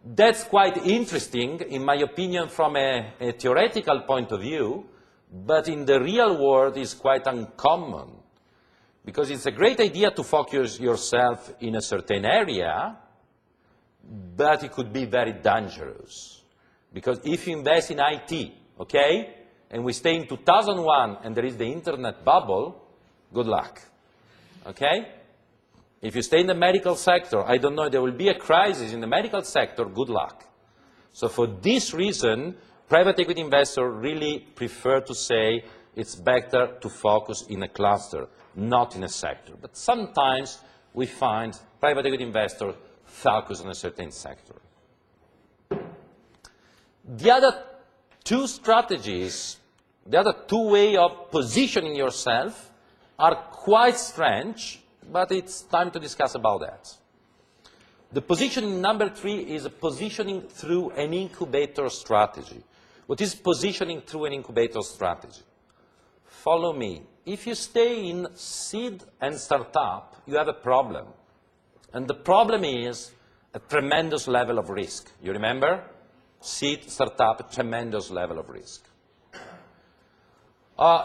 [SPEAKER 1] That's quite interesting, in my opinion, from a theoretical point of view, but in the real world is quite uncommon, because it's a great idea to focus yourself in a certain area, but it could be very dangerous. Because if you invest in IT, okay, and we stay in 2001 and there is the internet bubble, good luck, okay? If you stay in the medical sector, I don't know, there will be a crisis in the medical sector, good luck. So for this reason, private equity investors really prefer to say it's better to focus in a cluster, not in a sector. But sometimes we find private equity investors focus on a certain sector. The other two strategies, the other two ways of positioning yourself are quite strange, but it's time to discuss about that. The positioning number 3 is positioning through an incubator strategy. What is positioning through an incubator strategy? Follow me. If you stay in seed and startup, you have a problem. And the problem is a tremendous level of risk. You remember? Seed, startup, tremendous level of risk.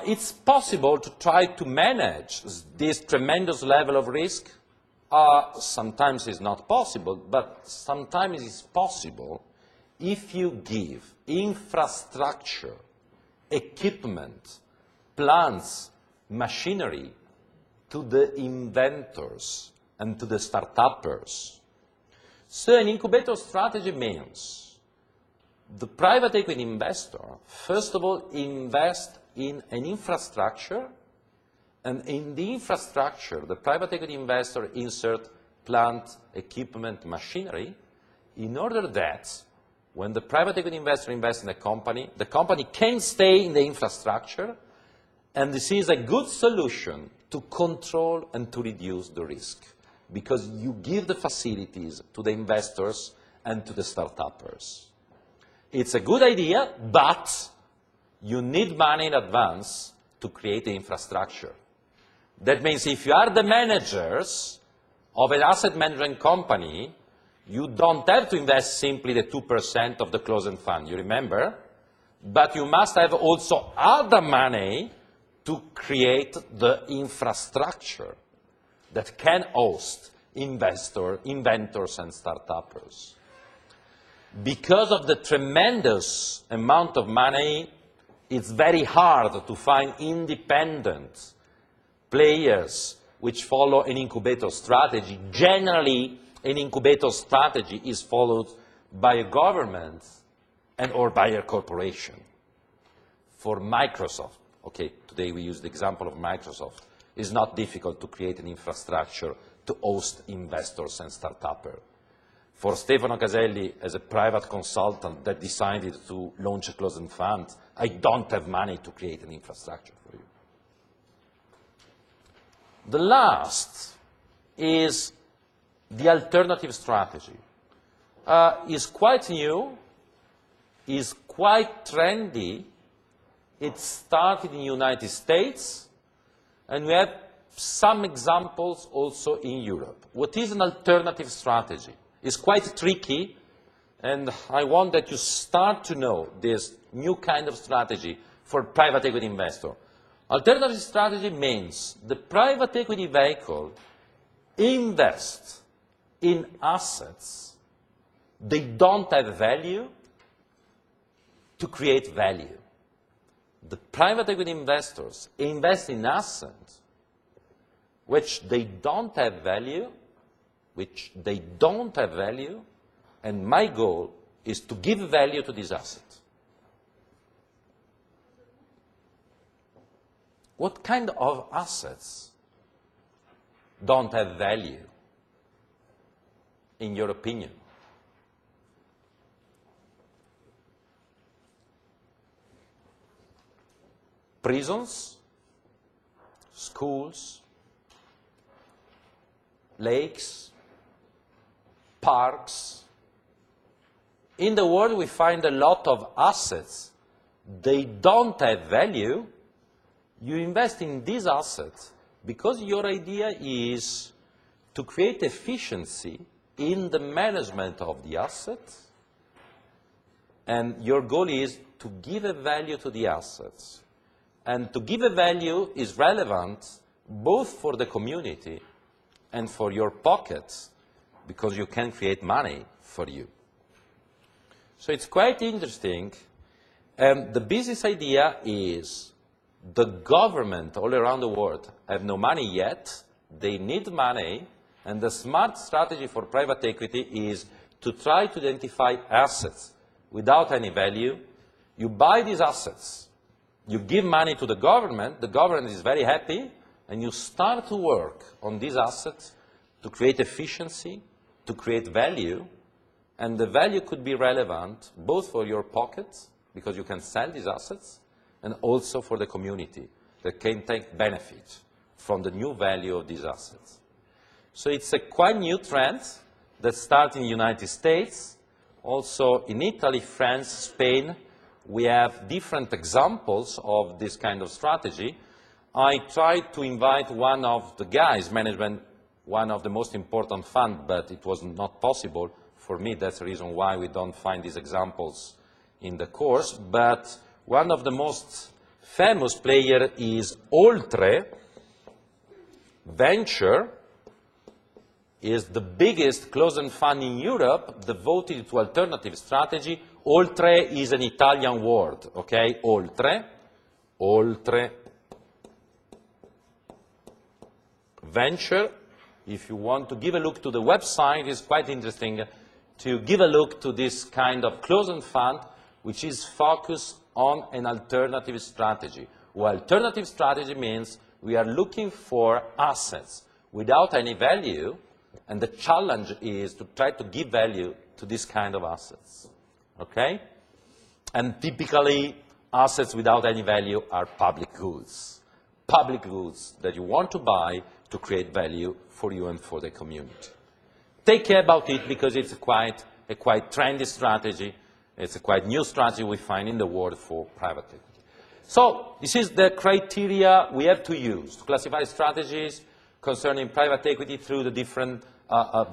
[SPEAKER 1] It's possible to try to manage this tremendous level of risk. Sometimes it's not possible, but sometimes it's possible if you give infrastructure, equipment, plants, machinery to the inventors and to the startuppers. So an incubator strategy means the private equity investor, first of all, invest in an infrastructure, and in the infrastructure, the private equity investor insert plant, equipment, machinery, in order that when the private equity investor invests in a company, the company can stay in the infrastructure, and this is a good solution to control and to reduce the risk, because you give the facilities to the investors and to the startuppers. It's a good idea, but you need money in advance to create the infrastructure. That means if you are the managers of an asset management company, you don't have to invest simply the 2% of the closed-end fund, you remember? But you must have also other money to create the infrastructure that can host inventors and startuppers. Because of the tremendous amount of money, it's very hard to find independent players which follow an incubator strategy. Generally, an incubator strategy is followed by a government and or by a corporation. For Microsoft, okay, today we use the example of Microsoft, it's not difficult to create an infrastructure to host investors and startuppers. For Stefano Caselli, as a private consultant that decided to launch a closed-end fund, I don't have money to create an infrastructure for you. The last is the alternative strategy. It's quite new, is quite trendy. It started in the United States, and we have some examples also in Europe. What is an alternative strategy? It's quite tricky, and I want that you start to know this new kind of strategy for private equity investor. Alternative strategy means the private equity vehicle invests in assets they don't have value to create value. The private equity investors invest in assets which they don't have value, and my goal is to give value to these assets. What kind of assets don't have value, in your opinion? Prisons, schools, lakes, parks. In the world we find a lot of assets. They don't have value. You invest in these assets because your idea is to create efficiency in the management of the assets, and your goal is to give a value to the assets. And to give a value is relevant both for the community and for your pockets, because you can create money for you. So it's quite interesting. The business idea is the government all around the world have no money yet, they need money, and the smart strategy for private equity is to try to identify assets without any value You buy these assets, you give money to the government is very happy, and you start to work on these assets to create efficiency, to create value, and the value could be relevant both for your pockets, because you can sell these assets, and also for the community that can take benefit from the new value of these assets. So it's a quite new trend that starts in the United States, also in Italy, France, Spain. We have different examples of this kind of strategy. I tried to invite one of the guys, management, one of the most important funds, but it was not possible. For me, that's the reason why we don't find these examples in the course. But one of the most famous players is Oltre Venture, is the biggest closed-end fund in Europe devoted to alternative strategy. Oltre is an Italian word, okay? Oltre Venture. If you want to give a look to the website, it's quite interesting to give a look to this kind of closed-end fund, which is focused on an alternative strategy. Well, alternative strategy means we are looking for assets without any value, and the challenge is to try to give value to this kind of assets, okay? And typically, assets without any value are public goods that you want to buy to create value for you and for the community. Take care about it, because it's a quite trendy strategy. It's a quite new strategy we find in the world for private equity. So this is the criteria we have to use to classify strategies concerning private equity through the different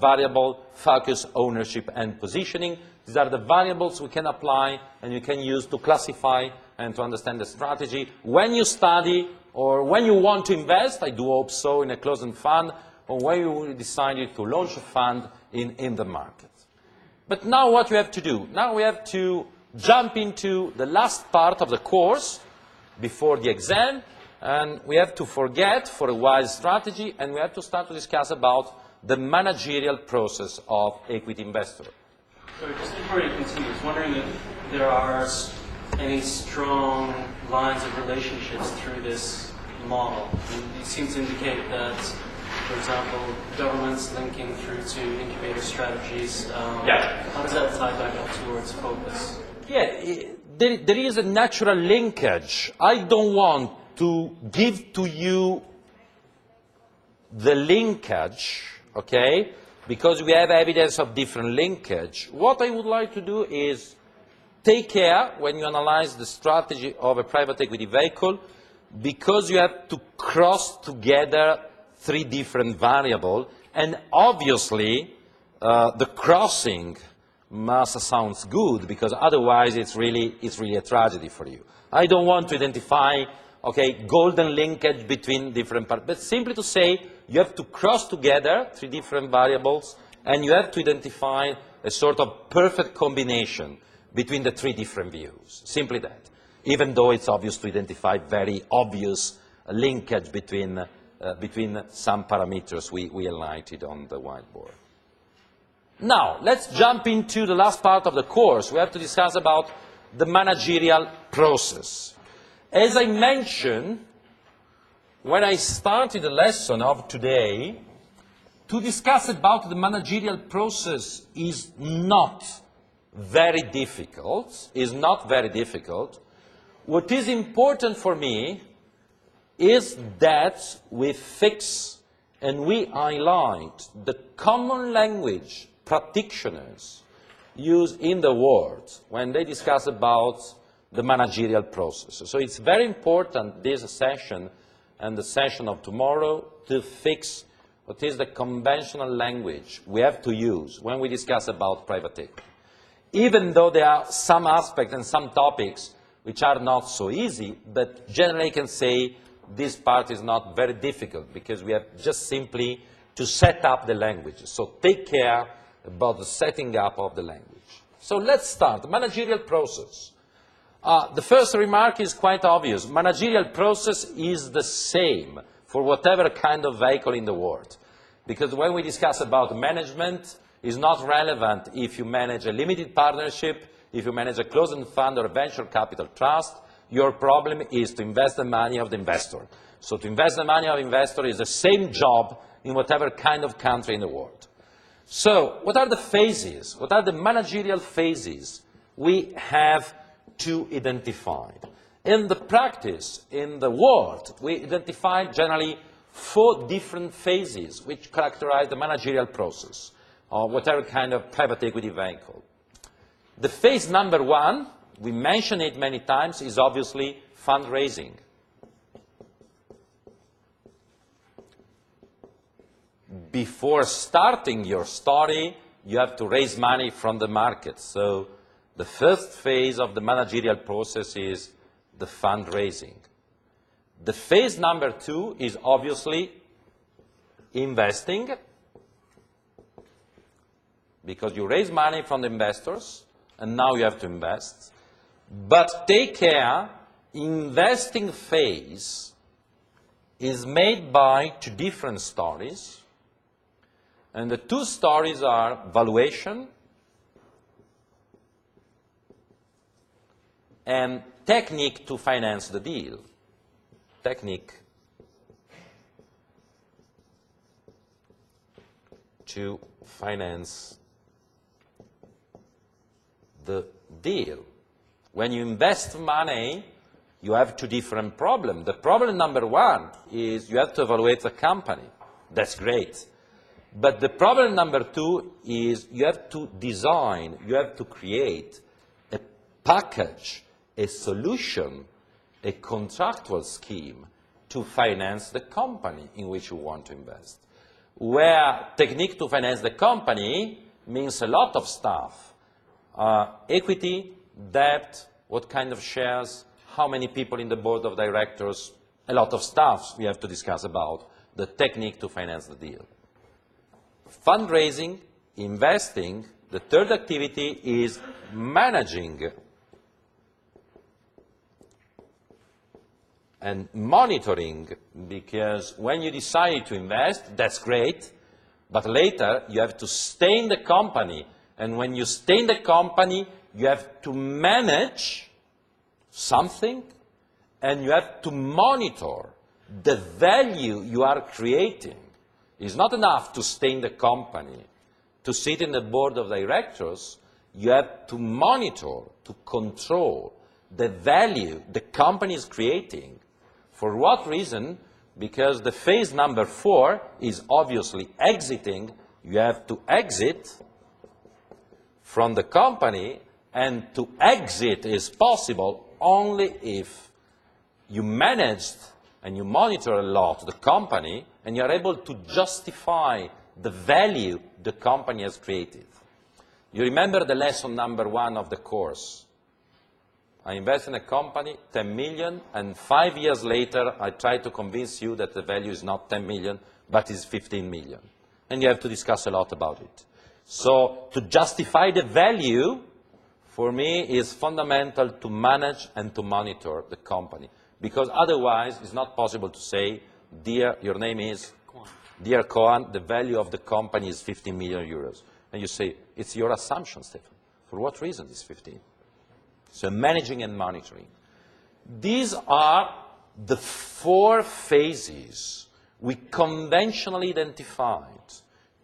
[SPEAKER 1] variable, focus, ownership, and positioning. These are the variables we can apply and you can use to classify and to understand the strategy. When you study or when you want to invest, I do hope so, in a closed-end fund, or when you decided to launch a fund in the market. But now what you have to do? Now we have to jump into the last part of the course before the exam, and we have to forget for a while strategy, and we have to start to discuss about the managerial process of equity investor.
[SPEAKER 9] So just before you continue, I was wondering if there are any strong lines of relationships through this model. You seem to indicate that, for example, governments linking through to incubator strategies. How does that tie back up towards focus?
[SPEAKER 1] Yeah, there is a natural linkage. I don't want to give to you the linkage, okay, because we have evidence of different linkage. What I would like to do is take care when you analyze the strategy of a private equity vehicle, because you have to cross together three different variables, and obviously the crossing must sound good, because otherwise it's really a tragedy for you. I don't want to identify, okay, golden linkage between different parts, but simply to say you have to cross together three different variables, and you have to identify a sort of perfect combination between the three different views. Simply that, even though it's obvious to identify very obvious linkage between some parameters we highlighted on the whiteboard. Now, let's jump into the last part of the course. We have to discuss about the managerial process. As I mentioned, when I started the lesson of today, to discuss about the managerial process is not very difficult, What is important for me is that we fix and we highlight the common language practitioners use in the world when they discuss about the managerial process. So it's very important, this session and the session of tomorrow, to fix what is the conventional language we have to use when we discuss about private equity. Even though there are some aspects and some topics which are not so easy, but generally I can say this part is not very difficult, because we have just simply to set up the language. So take care about the setting up of the language. So let's start. Managerial process. The first remark is quite obvious. Managerial process is the same for whatever kind of vehicle in the world. Because when we discuss about management, it's not relevant if you manage a limited partnership, if you manage a closed-end fund or a venture capital trust, your problem is to invest the money of the investor. So to invest the money of the investor is the same job in whatever kind of country in the world. So what are the phases? What are the managerial phases we have to identify? In the practice, in the world, we identify generally 4 different phases which characterize the managerial process of whatever kind of private equity vehicle. The phase number 1, we mentioned it many times, is obviously fundraising. Before starting your story, you have to raise money from the market. So the first phase of the managerial process is the fundraising. The phase number 2 is obviously investing, because you raise money from the investors, and now you have to invest. But take care, investing phase is made by 2 different stories. And the 2 stories are valuation and technique to finance the deal. Technique to finance the deal. When you invest money, you have 2 different problems. The problem number 1 is you have to evaluate the company. That's great. But the problem number 2 is you have to design, you have to create a package, a solution, a contractual scheme to finance the company in which you want to invest. Where technique to finance the company means a lot of stuff. Equity, debt, what kind of shares, how many people in the board of directors, a lot of stuff we have to discuss about the technique to finance the deal. Fundraising, investing, the third activity is managing and monitoring, because when you decide to invest, that's great, but later you have to stay in the company, and when you stay in the company, you have to manage something, and you have to monitor the value you are creating. It's not enough to stay in the company, to sit in the board of directors. You have to monitor, to control the value the company is creating. For what reason? Because the phase number 4 is obviously exiting. You have to exit from the company, and to exit is possible only if you managed and you monitor a lot the company, and you're able to justify the value the company has created. You remember the lesson number 1 of the course. I invest in a company, 10 million, and 5 years later I try to convince you that the value is not 10 million, but is 15 million. And you have to discuss a lot about it. So to justify the value, for me, is fundamental to manage and to monitor the company. Because otherwise, it's not possible to say, dear, your name is Dear Cohen, the value of the company is 15 million euros. And you say, it's your assumption, Stefan. For what reason is 15? So managing and monitoring. These are the 4 phases we conventionally identified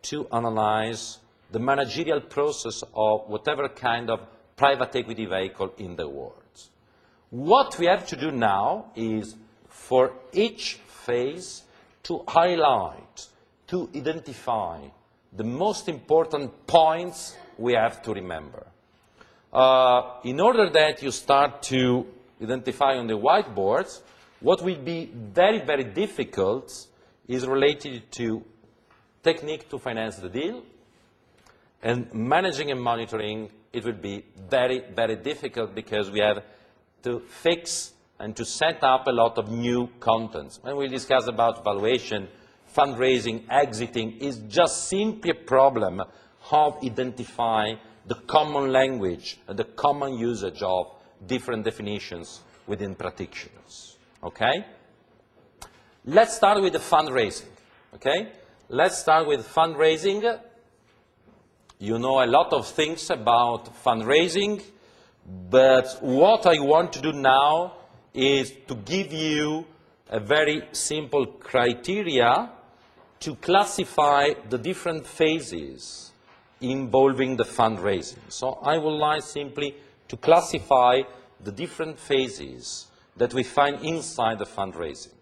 [SPEAKER 1] to analyze the managerial process of whatever kind of private equity vehicle in the world. What we have to do now is, for each phase, to highlight, to identify the most important points we have to remember. In order that you start to identify on the whiteboards, what will be very, very difficult is related to technique to finance the deal, and managing and monitoring, it will be very, very difficult because we have to fix and to set up a lot of new contents. When we discuss about valuation, fundraising, exiting, is just simply a problem of identifying the common language and the common usage of different definitions within practitioners. Okay? Let's start with the fundraising. Okay? Let's start with fundraising. You know a lot of things about fundraising. But what I want to do now is to give you a very simple criteria to classify the different phases involving the fundraising. So I would like simply to classify the different phases that we find inside the fundraising.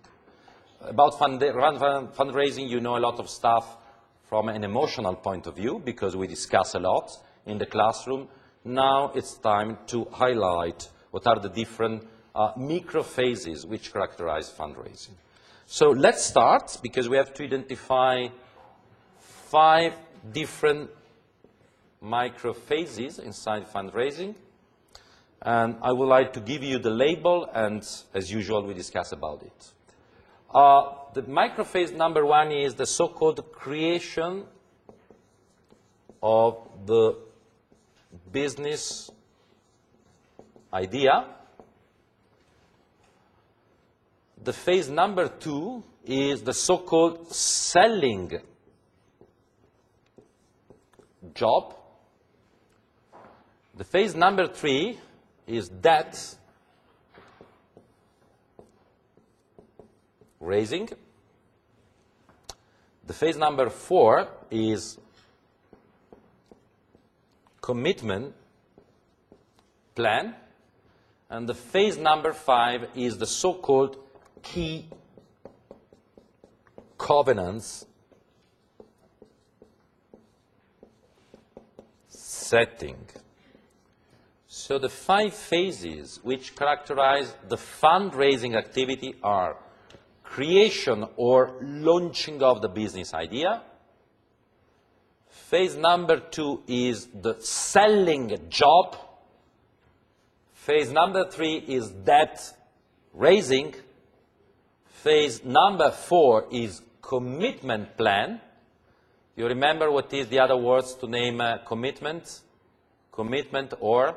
[SPEAKER 1] About fundraising, you know a lot of stuff from an emotional point of view, because we discuss a lot in the classroom. Now it's time to highlight what are the different micro phases which characterize fundraising. So let's start, because we have to identify 5 different micro phases inside fundraising. And I would like to give you the label, and as usual, we discuss about it. The micro phase number 1 is the so-called creation of the business idea. The phase number 2 is the so-called selling job. The phase number 3 is debt raising. The phase number 4 is commitment plan. And the phase number 5 is the so-called key covenants setting. So the 5 phases which characterize the fundraising activity are creation or launching of the business idea. Phase number 2 is the selling job. Phase number 3 is debt raising. Phase number 4 is commitment plan. You remember what is the other words to name commitment? Commitment or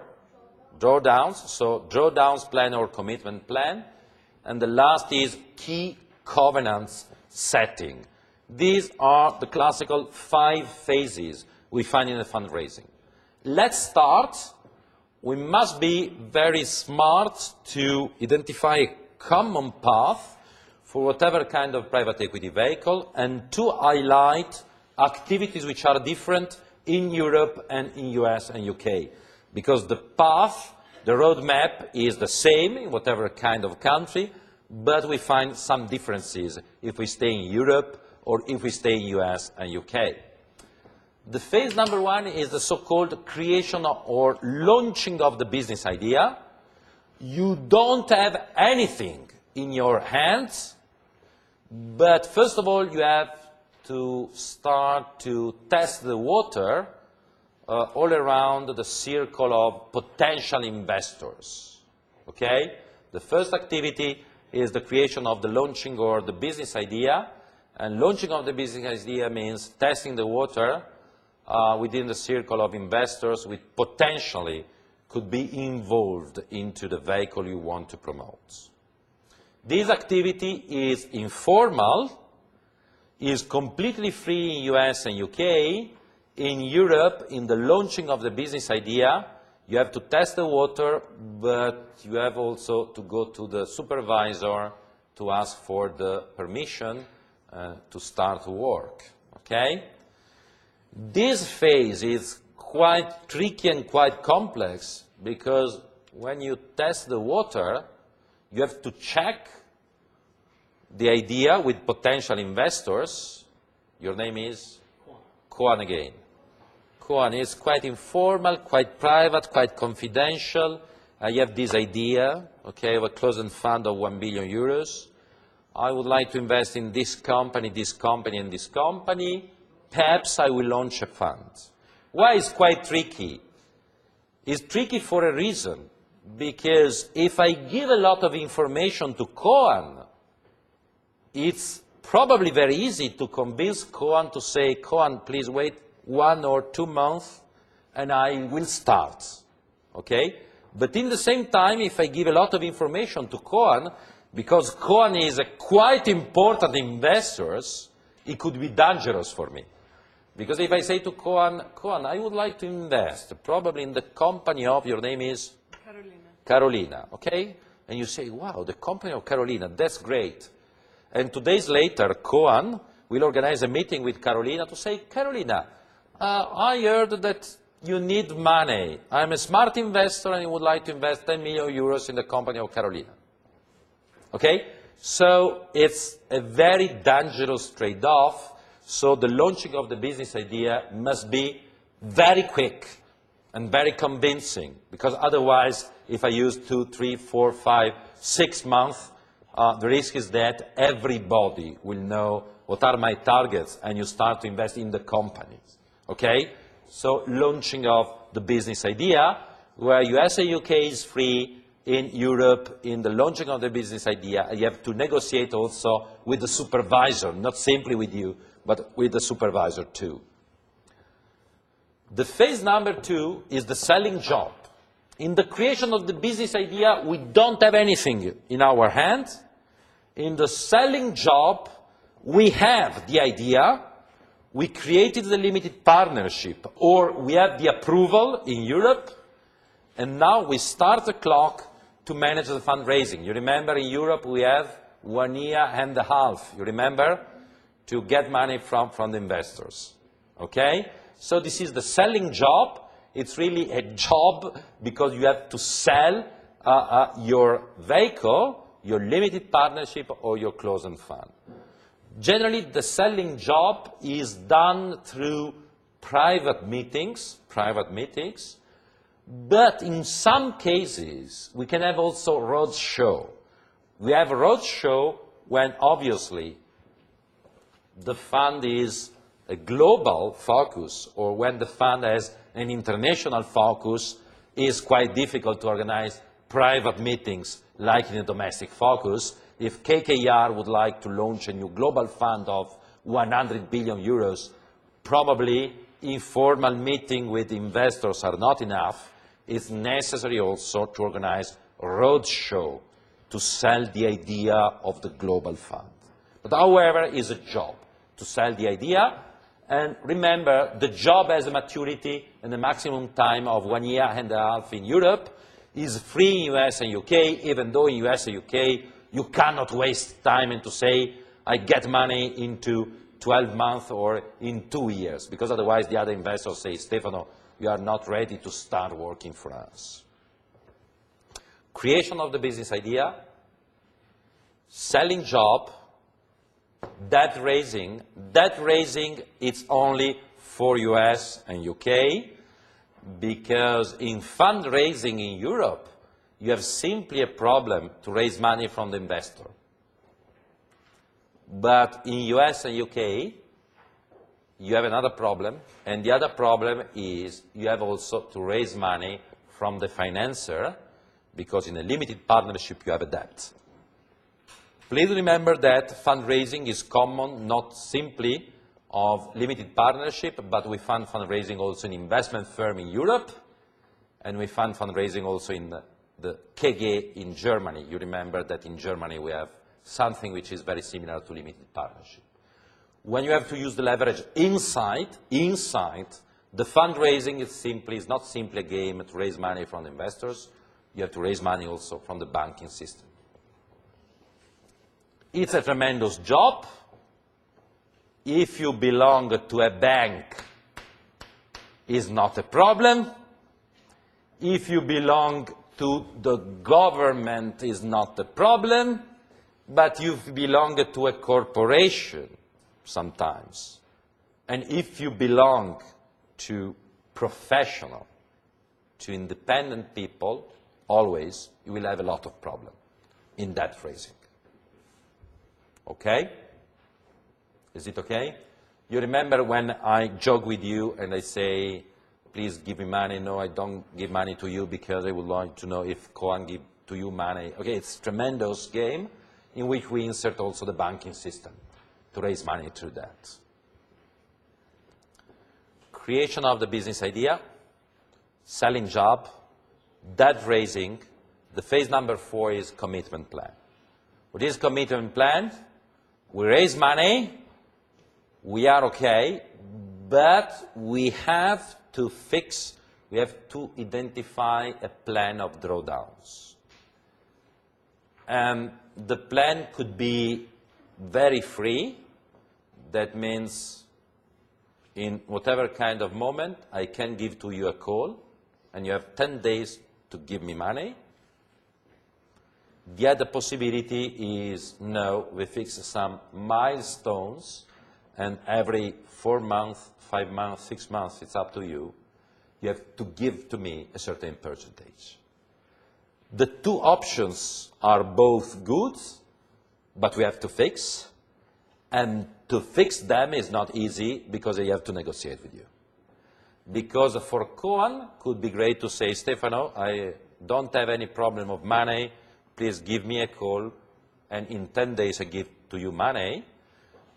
[SPEAKER 1] drawdowns. So drawdowns plan or commitment plan. And the last is key covenants setting. These are the classical 5 phases we find in the fundraising. Let's start. We must be very smart to identify a common path for whatever kind of private equity vehicle, and to highlight activities which are different in Europe and in US and UK. Because the path, the roadmap is the same in whatever kind of country, but we find some differences if we stay in Europe or if we stay in US and UK. The phase number 1 is the so-called creation or launching of the business idea. You don't have anything in your hands, but first of all, you have to start to test the water all around the circle of potential investors. Okay? The first activity is the creation of the launching or the business idea. And launching of the business idea means testing the water within the circle of investors which potentially could be involved into the vehicle you want to promote. This activity is informal, is completely free in US and UK. In Europe, in the launching of the business idea, you have to test the water, but you have also to go to the supervisor to ask for the permission to start work. Okay? This phase is quite tricky and quite complex, because when you test the water, you have to check the idea with potential investors. Your name is? Koan again. Koan is quite informal, quite private, quite confidential. I have this idea, okay, of a closed-end fund of 1 billion euros. I would like to invest in this company, and this company. Perhaps I will launch a fund. Why is quite tricky? It's tricky for a reason. Because if I give a lot of information to Koan, it's probably very easy to convince Koan to say, Koan, please wait 1 or 2 months and I will start. Okay? But in the same time, if I give a lot of information to Koan, because Koan is a quite important investor, it could be dangerous for me. Because if I say to Koan, Koan, I would like to invest probably in the company of, your name is? Carolina, okay? And you say, wow, the company of Carolina, that's great. And 2 days later, Cohen will organize a meeting with Carolina to say, Carolina, I heard that you need money. I'm a smart investor and I would like to invest 10 million euros in the company of Carolina. Okay? So it's a very dangerous trade-off. So the launching of the business idea must be very quick and very convincing, because otherwise, if I use 2, 3, 4, 5, 6 months, the risk is that everybody will know what are my targets, and you start to invest in the companies. Okay? So launching of the business idea, where US and UK is free, in Europe, in the launching of the business idea, you have to negotiate also with the supervisor, not simply with you, but with the supervisor too. The phase number 2 is the selling job. In the creation of the business idea, we don't have anything in our hands. In the selling job, we have the idea, we created the limited partnership, or we have the approval in Europe, and now we start the clock to manage the fundraising. You remember in Europe we have 1.5 years, you remember, to get money from the investors. Okay? So this is the selling job. It's really a job because you have to sell your vehicle, your limited partnership, or your closed-end fund. Generally, the selling job is done through private meetings, but in some cases, we can have also roadshow. We have a roadshow when, obviously, the fund is a global focus, or when the fund has an international focus, is quite difficult to organize private meetings like in a domestic focus. If KKR would like to launch a new global fund of 100 billion euros, probably informal meeting with investors are not enough. It's necessary also to organize a roadshow to sell the idea of the global fund. But however, it's a job to sell the idea. And remember, the job has a maturity and a maximum time of 1.5 years in Europe, is free in US and UK, even though in US and UK you cannot waste time and to say, I get money into 12 months or in 2 years, because otherwise the other investors say, Stefano, you are not ready to start working for us. Creation of the business idea, selling job, debt raising. Debt raising, it's only for US and UK, because in fundraising in Europe, you have simply a problem to raise money from the investor. But in US and UK, you have another problem, and the other problem is you have also to raise money from the financier, because in a limited partnership you have a debt. Please remember that fundraising is common not simply of limited partnership, but we fund fundraising also in investment firm in Europe, and we fund fundraising also in the KG in Germany. You remember that in Germany we have something which is very similar to limited partnership. When you have to use the leverage inside the fundraising is not simply a game to raise money from the investors. You have to raise money also from the banking system. It's a tremendous job. If you belong to a bank, it's not a problem. If you belong to the government, it's not a problem. But you belong to a corporation sometimes. And if you belong to professional, to independent people, always you will have a lot of problem in debt raising. Okay? Is it okay? You remember when I joke with you and I say, please give me money. No, I don't give money to you because I would like to know if Cohen give to you money. Okay, it's a tremendous game in which we insert also the banking system to raise money through that. Creation of the business idea, selling job, debt raising. The phase number 4 is commitment plan. What is commitment plan? We raise money, we are okay, but we have to fix we have to identify a plan of drawdowns. And the plan could be very free. That means in whatever kind of moment, I can give to you a call, and you have 10 days to give me money. The other possibility is, no, we fix some milestones, and every 4 months, 5 months, 6 months, it's up to you, you have to give to me a certain percentage. The two options are both good, but we have to fix, and to fix them is not easy because you have to negotiate with you. Because for Cohen, could be great to say, Stefano, I don't have any problem of money, please give me a call, and in 10 days I give to you money.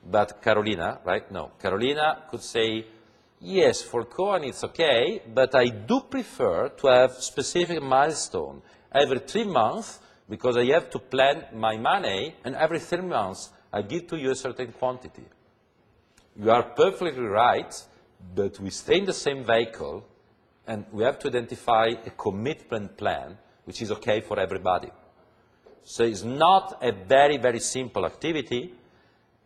[SPEAKER 1] But Carolina, right? No. Carolina could say, yes, for Cohen it's okay, but I do prefer to have specific milestone every 3 months because I have to plan my money, and every 3 months I give to you a certain quantity. You are perfectly right, but we stay in the same vehicle, and we have to identify a commitment plan which is okay for everybody. So it's not a very, very simple activity,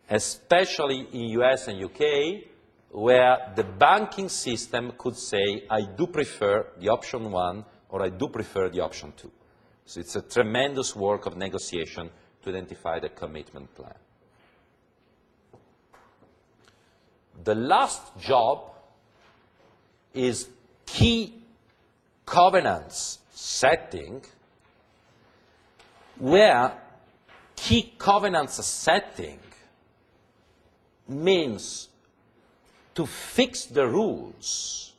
[SPEAKER 1] especially in US and UK, where the banking system could say, I do prefer the option 1 or I do prefer the option 2. So it's a tremendous work of negotiation to identify the commitment plan. The last job is key covenants setting, where key covenants setting means to fix the rules,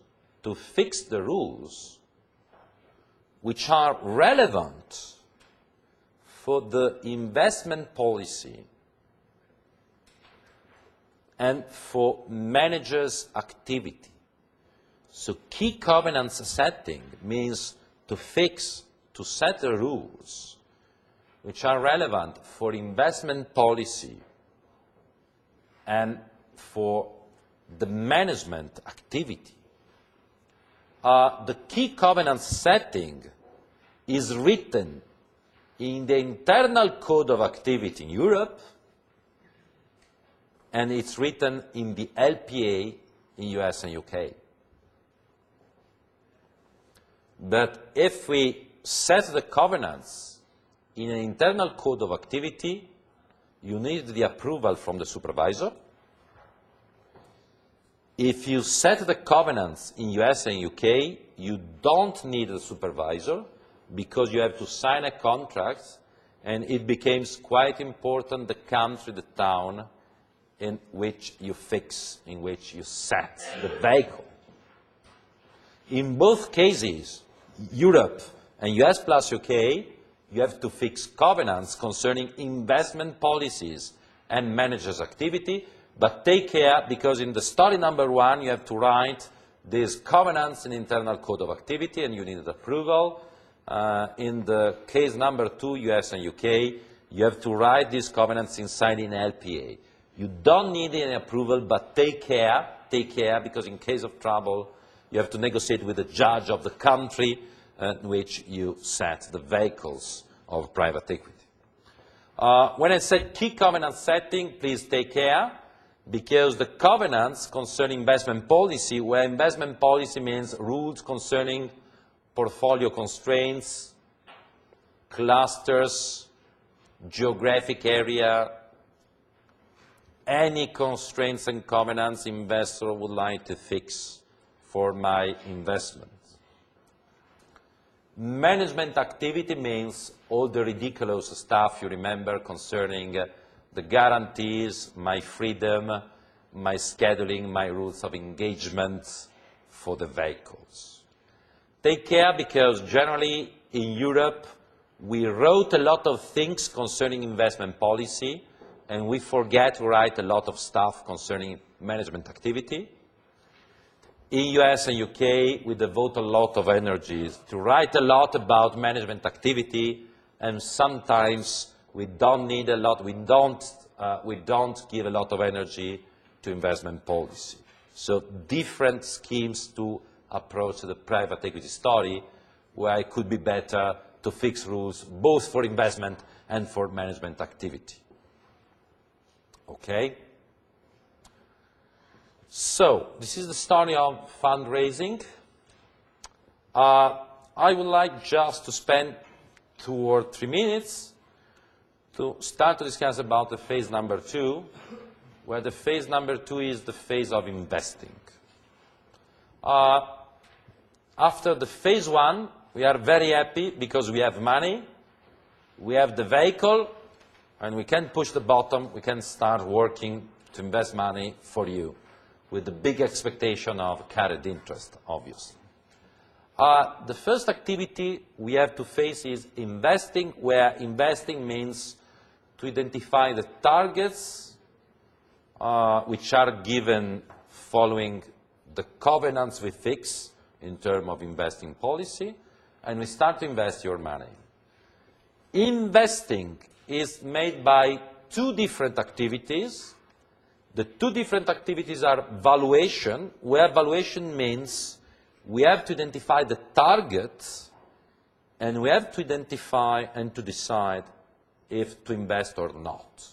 [SPEAKER 1] which are relevant for the investment policy and for managers' activity. So key covenants setting means to set the rules which are relevant for investment policy and for the management activity. The key covenant setting is written in the internal code of activity in Europe, and it's written in the LPA in US and UK. But if we set the covenants in an internal code of activity, you need the approval from the supervisor. If you set the covenants in US and UK, you don't need a supervisor because you have to sign a contract, and it becomes quite important the country, the town in which you fix, in which you set the vehicle. In both cases, Europe and US plus UK, you have to fix covenants concerning investment policies and managers' activity, but take care, because in the study number 1, you have to write these covenants in internal code of activity, and you need approval. In the case number 2, US and UK, you have to write these covenants inside an LPA. You don't need any approval, but take care, because in case of trouble, you have to negotiate with the judge of the country in which you set the vehicles of private equity. When I say key covenant setting, please take care, because the covenants concern investment policy, where investment policy means rules concerning portfolio constraints, clusters, geographic area, any constraints and covenants investor would like to fix for my investment. Management activity means all the ridiculous stuff you remember concerning the guarantees, my freedom, my scheduling, my rules of engagement for the vehicles. Take care, because generally in Europe we wrote a lot of things concerning investment policy, and we forget to write a lot of stuff concerning management activity. In US and UK, we devote a lot of energy to write a lot about management activity, and sometimes we don't need a lot, we don't give a lot of energy to investment policy. So different schemes to approach to the private equity story, where it could be better to fix rules both for investment and for management activity. Okay? So, this is the story of fundraising. I would like just to spend 2 or 3 minutes to start to discuss about the phase number 2, where the phase number 2 is the phase of investing. After the phase 1, we are very happy because we have money, we have the vehicle, and we can push the button, we can start working to invest money for you, with the big expectation of carried interest, obviously. The first activity we have to face is investing, where investing means to identify the targets which are given following the covenants we fix in terms of investing policy, and we start to invest your money. Investing is made by 2 different activities. The 2 different activities are valuation, where valuation means we have to identify the targets, and we have to identify and to decide if to invest or not.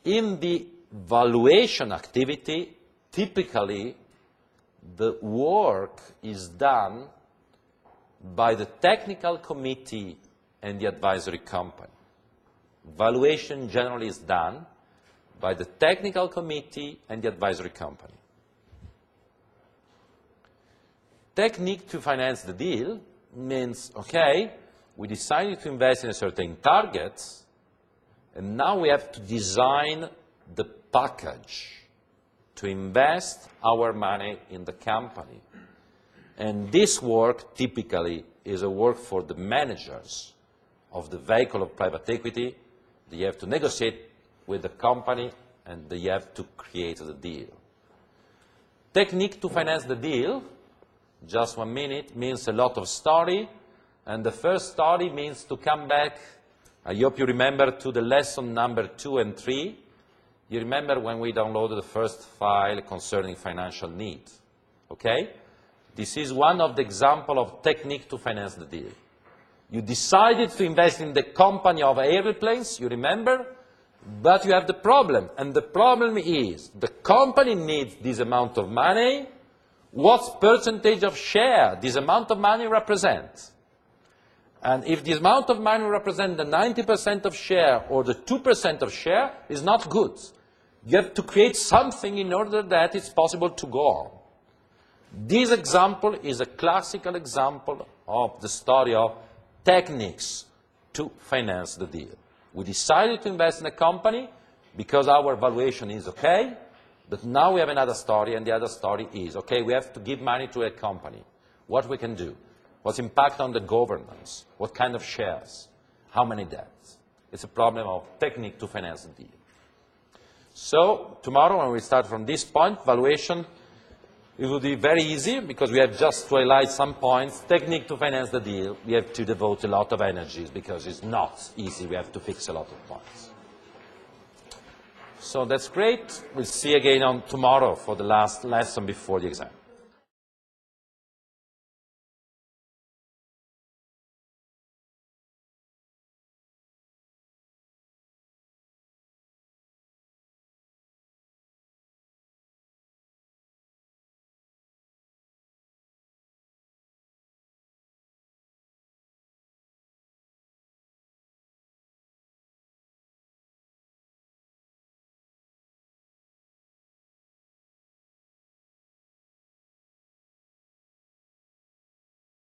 [SPEAKER 1] In the valuation activity, typically the work is done by the technical committee and the advisory company. Valuation generally is done by the technical committee and the advisory company. Technique to finance the deal means, okay, we decided to invest in a certain target, and now we have to design the package to invest our money in the company. And this work typically is a work for the managers of the vehicle of private equity. They have to negotiate with the company, and they have to create the deal. Technique to finance the deal, just 1 minute, means a lot of story. And the first story means to come back, I hope you remember, to the lesson number 2 and 3. You remember when we downloaded the first file concerning financial needs, okay? This is one of the examples of technique to finance the deal. You decided to invest in the company of airplanes, you remember, but you have the problem, and the problem is the company needs this amount of money. What percentage of share this amount of money represents? And if this amount of money represents the 90% of share or the 2% of share, is not good. You have to create something in order that it's possible to go on. This example is a classical example of the story of techniques to finance the deal. We decided to invest in a company because our valuation is okay, but now we have another story, and the other story is, okay, we have to give money to a company. What we can do? What's impact on the governance? What kind of shares? How many debts? It's a problem of technique to finance the deal. So tomorrow, when we start from this point, valuation, it will be very easy because we have just to highlight some points. Technique to finance the deal, we have to devote a lot of energies because it's not easy. We have to fix a lot of points. So that's great. We'll see you again on tomorrow for the last lesson before the exam.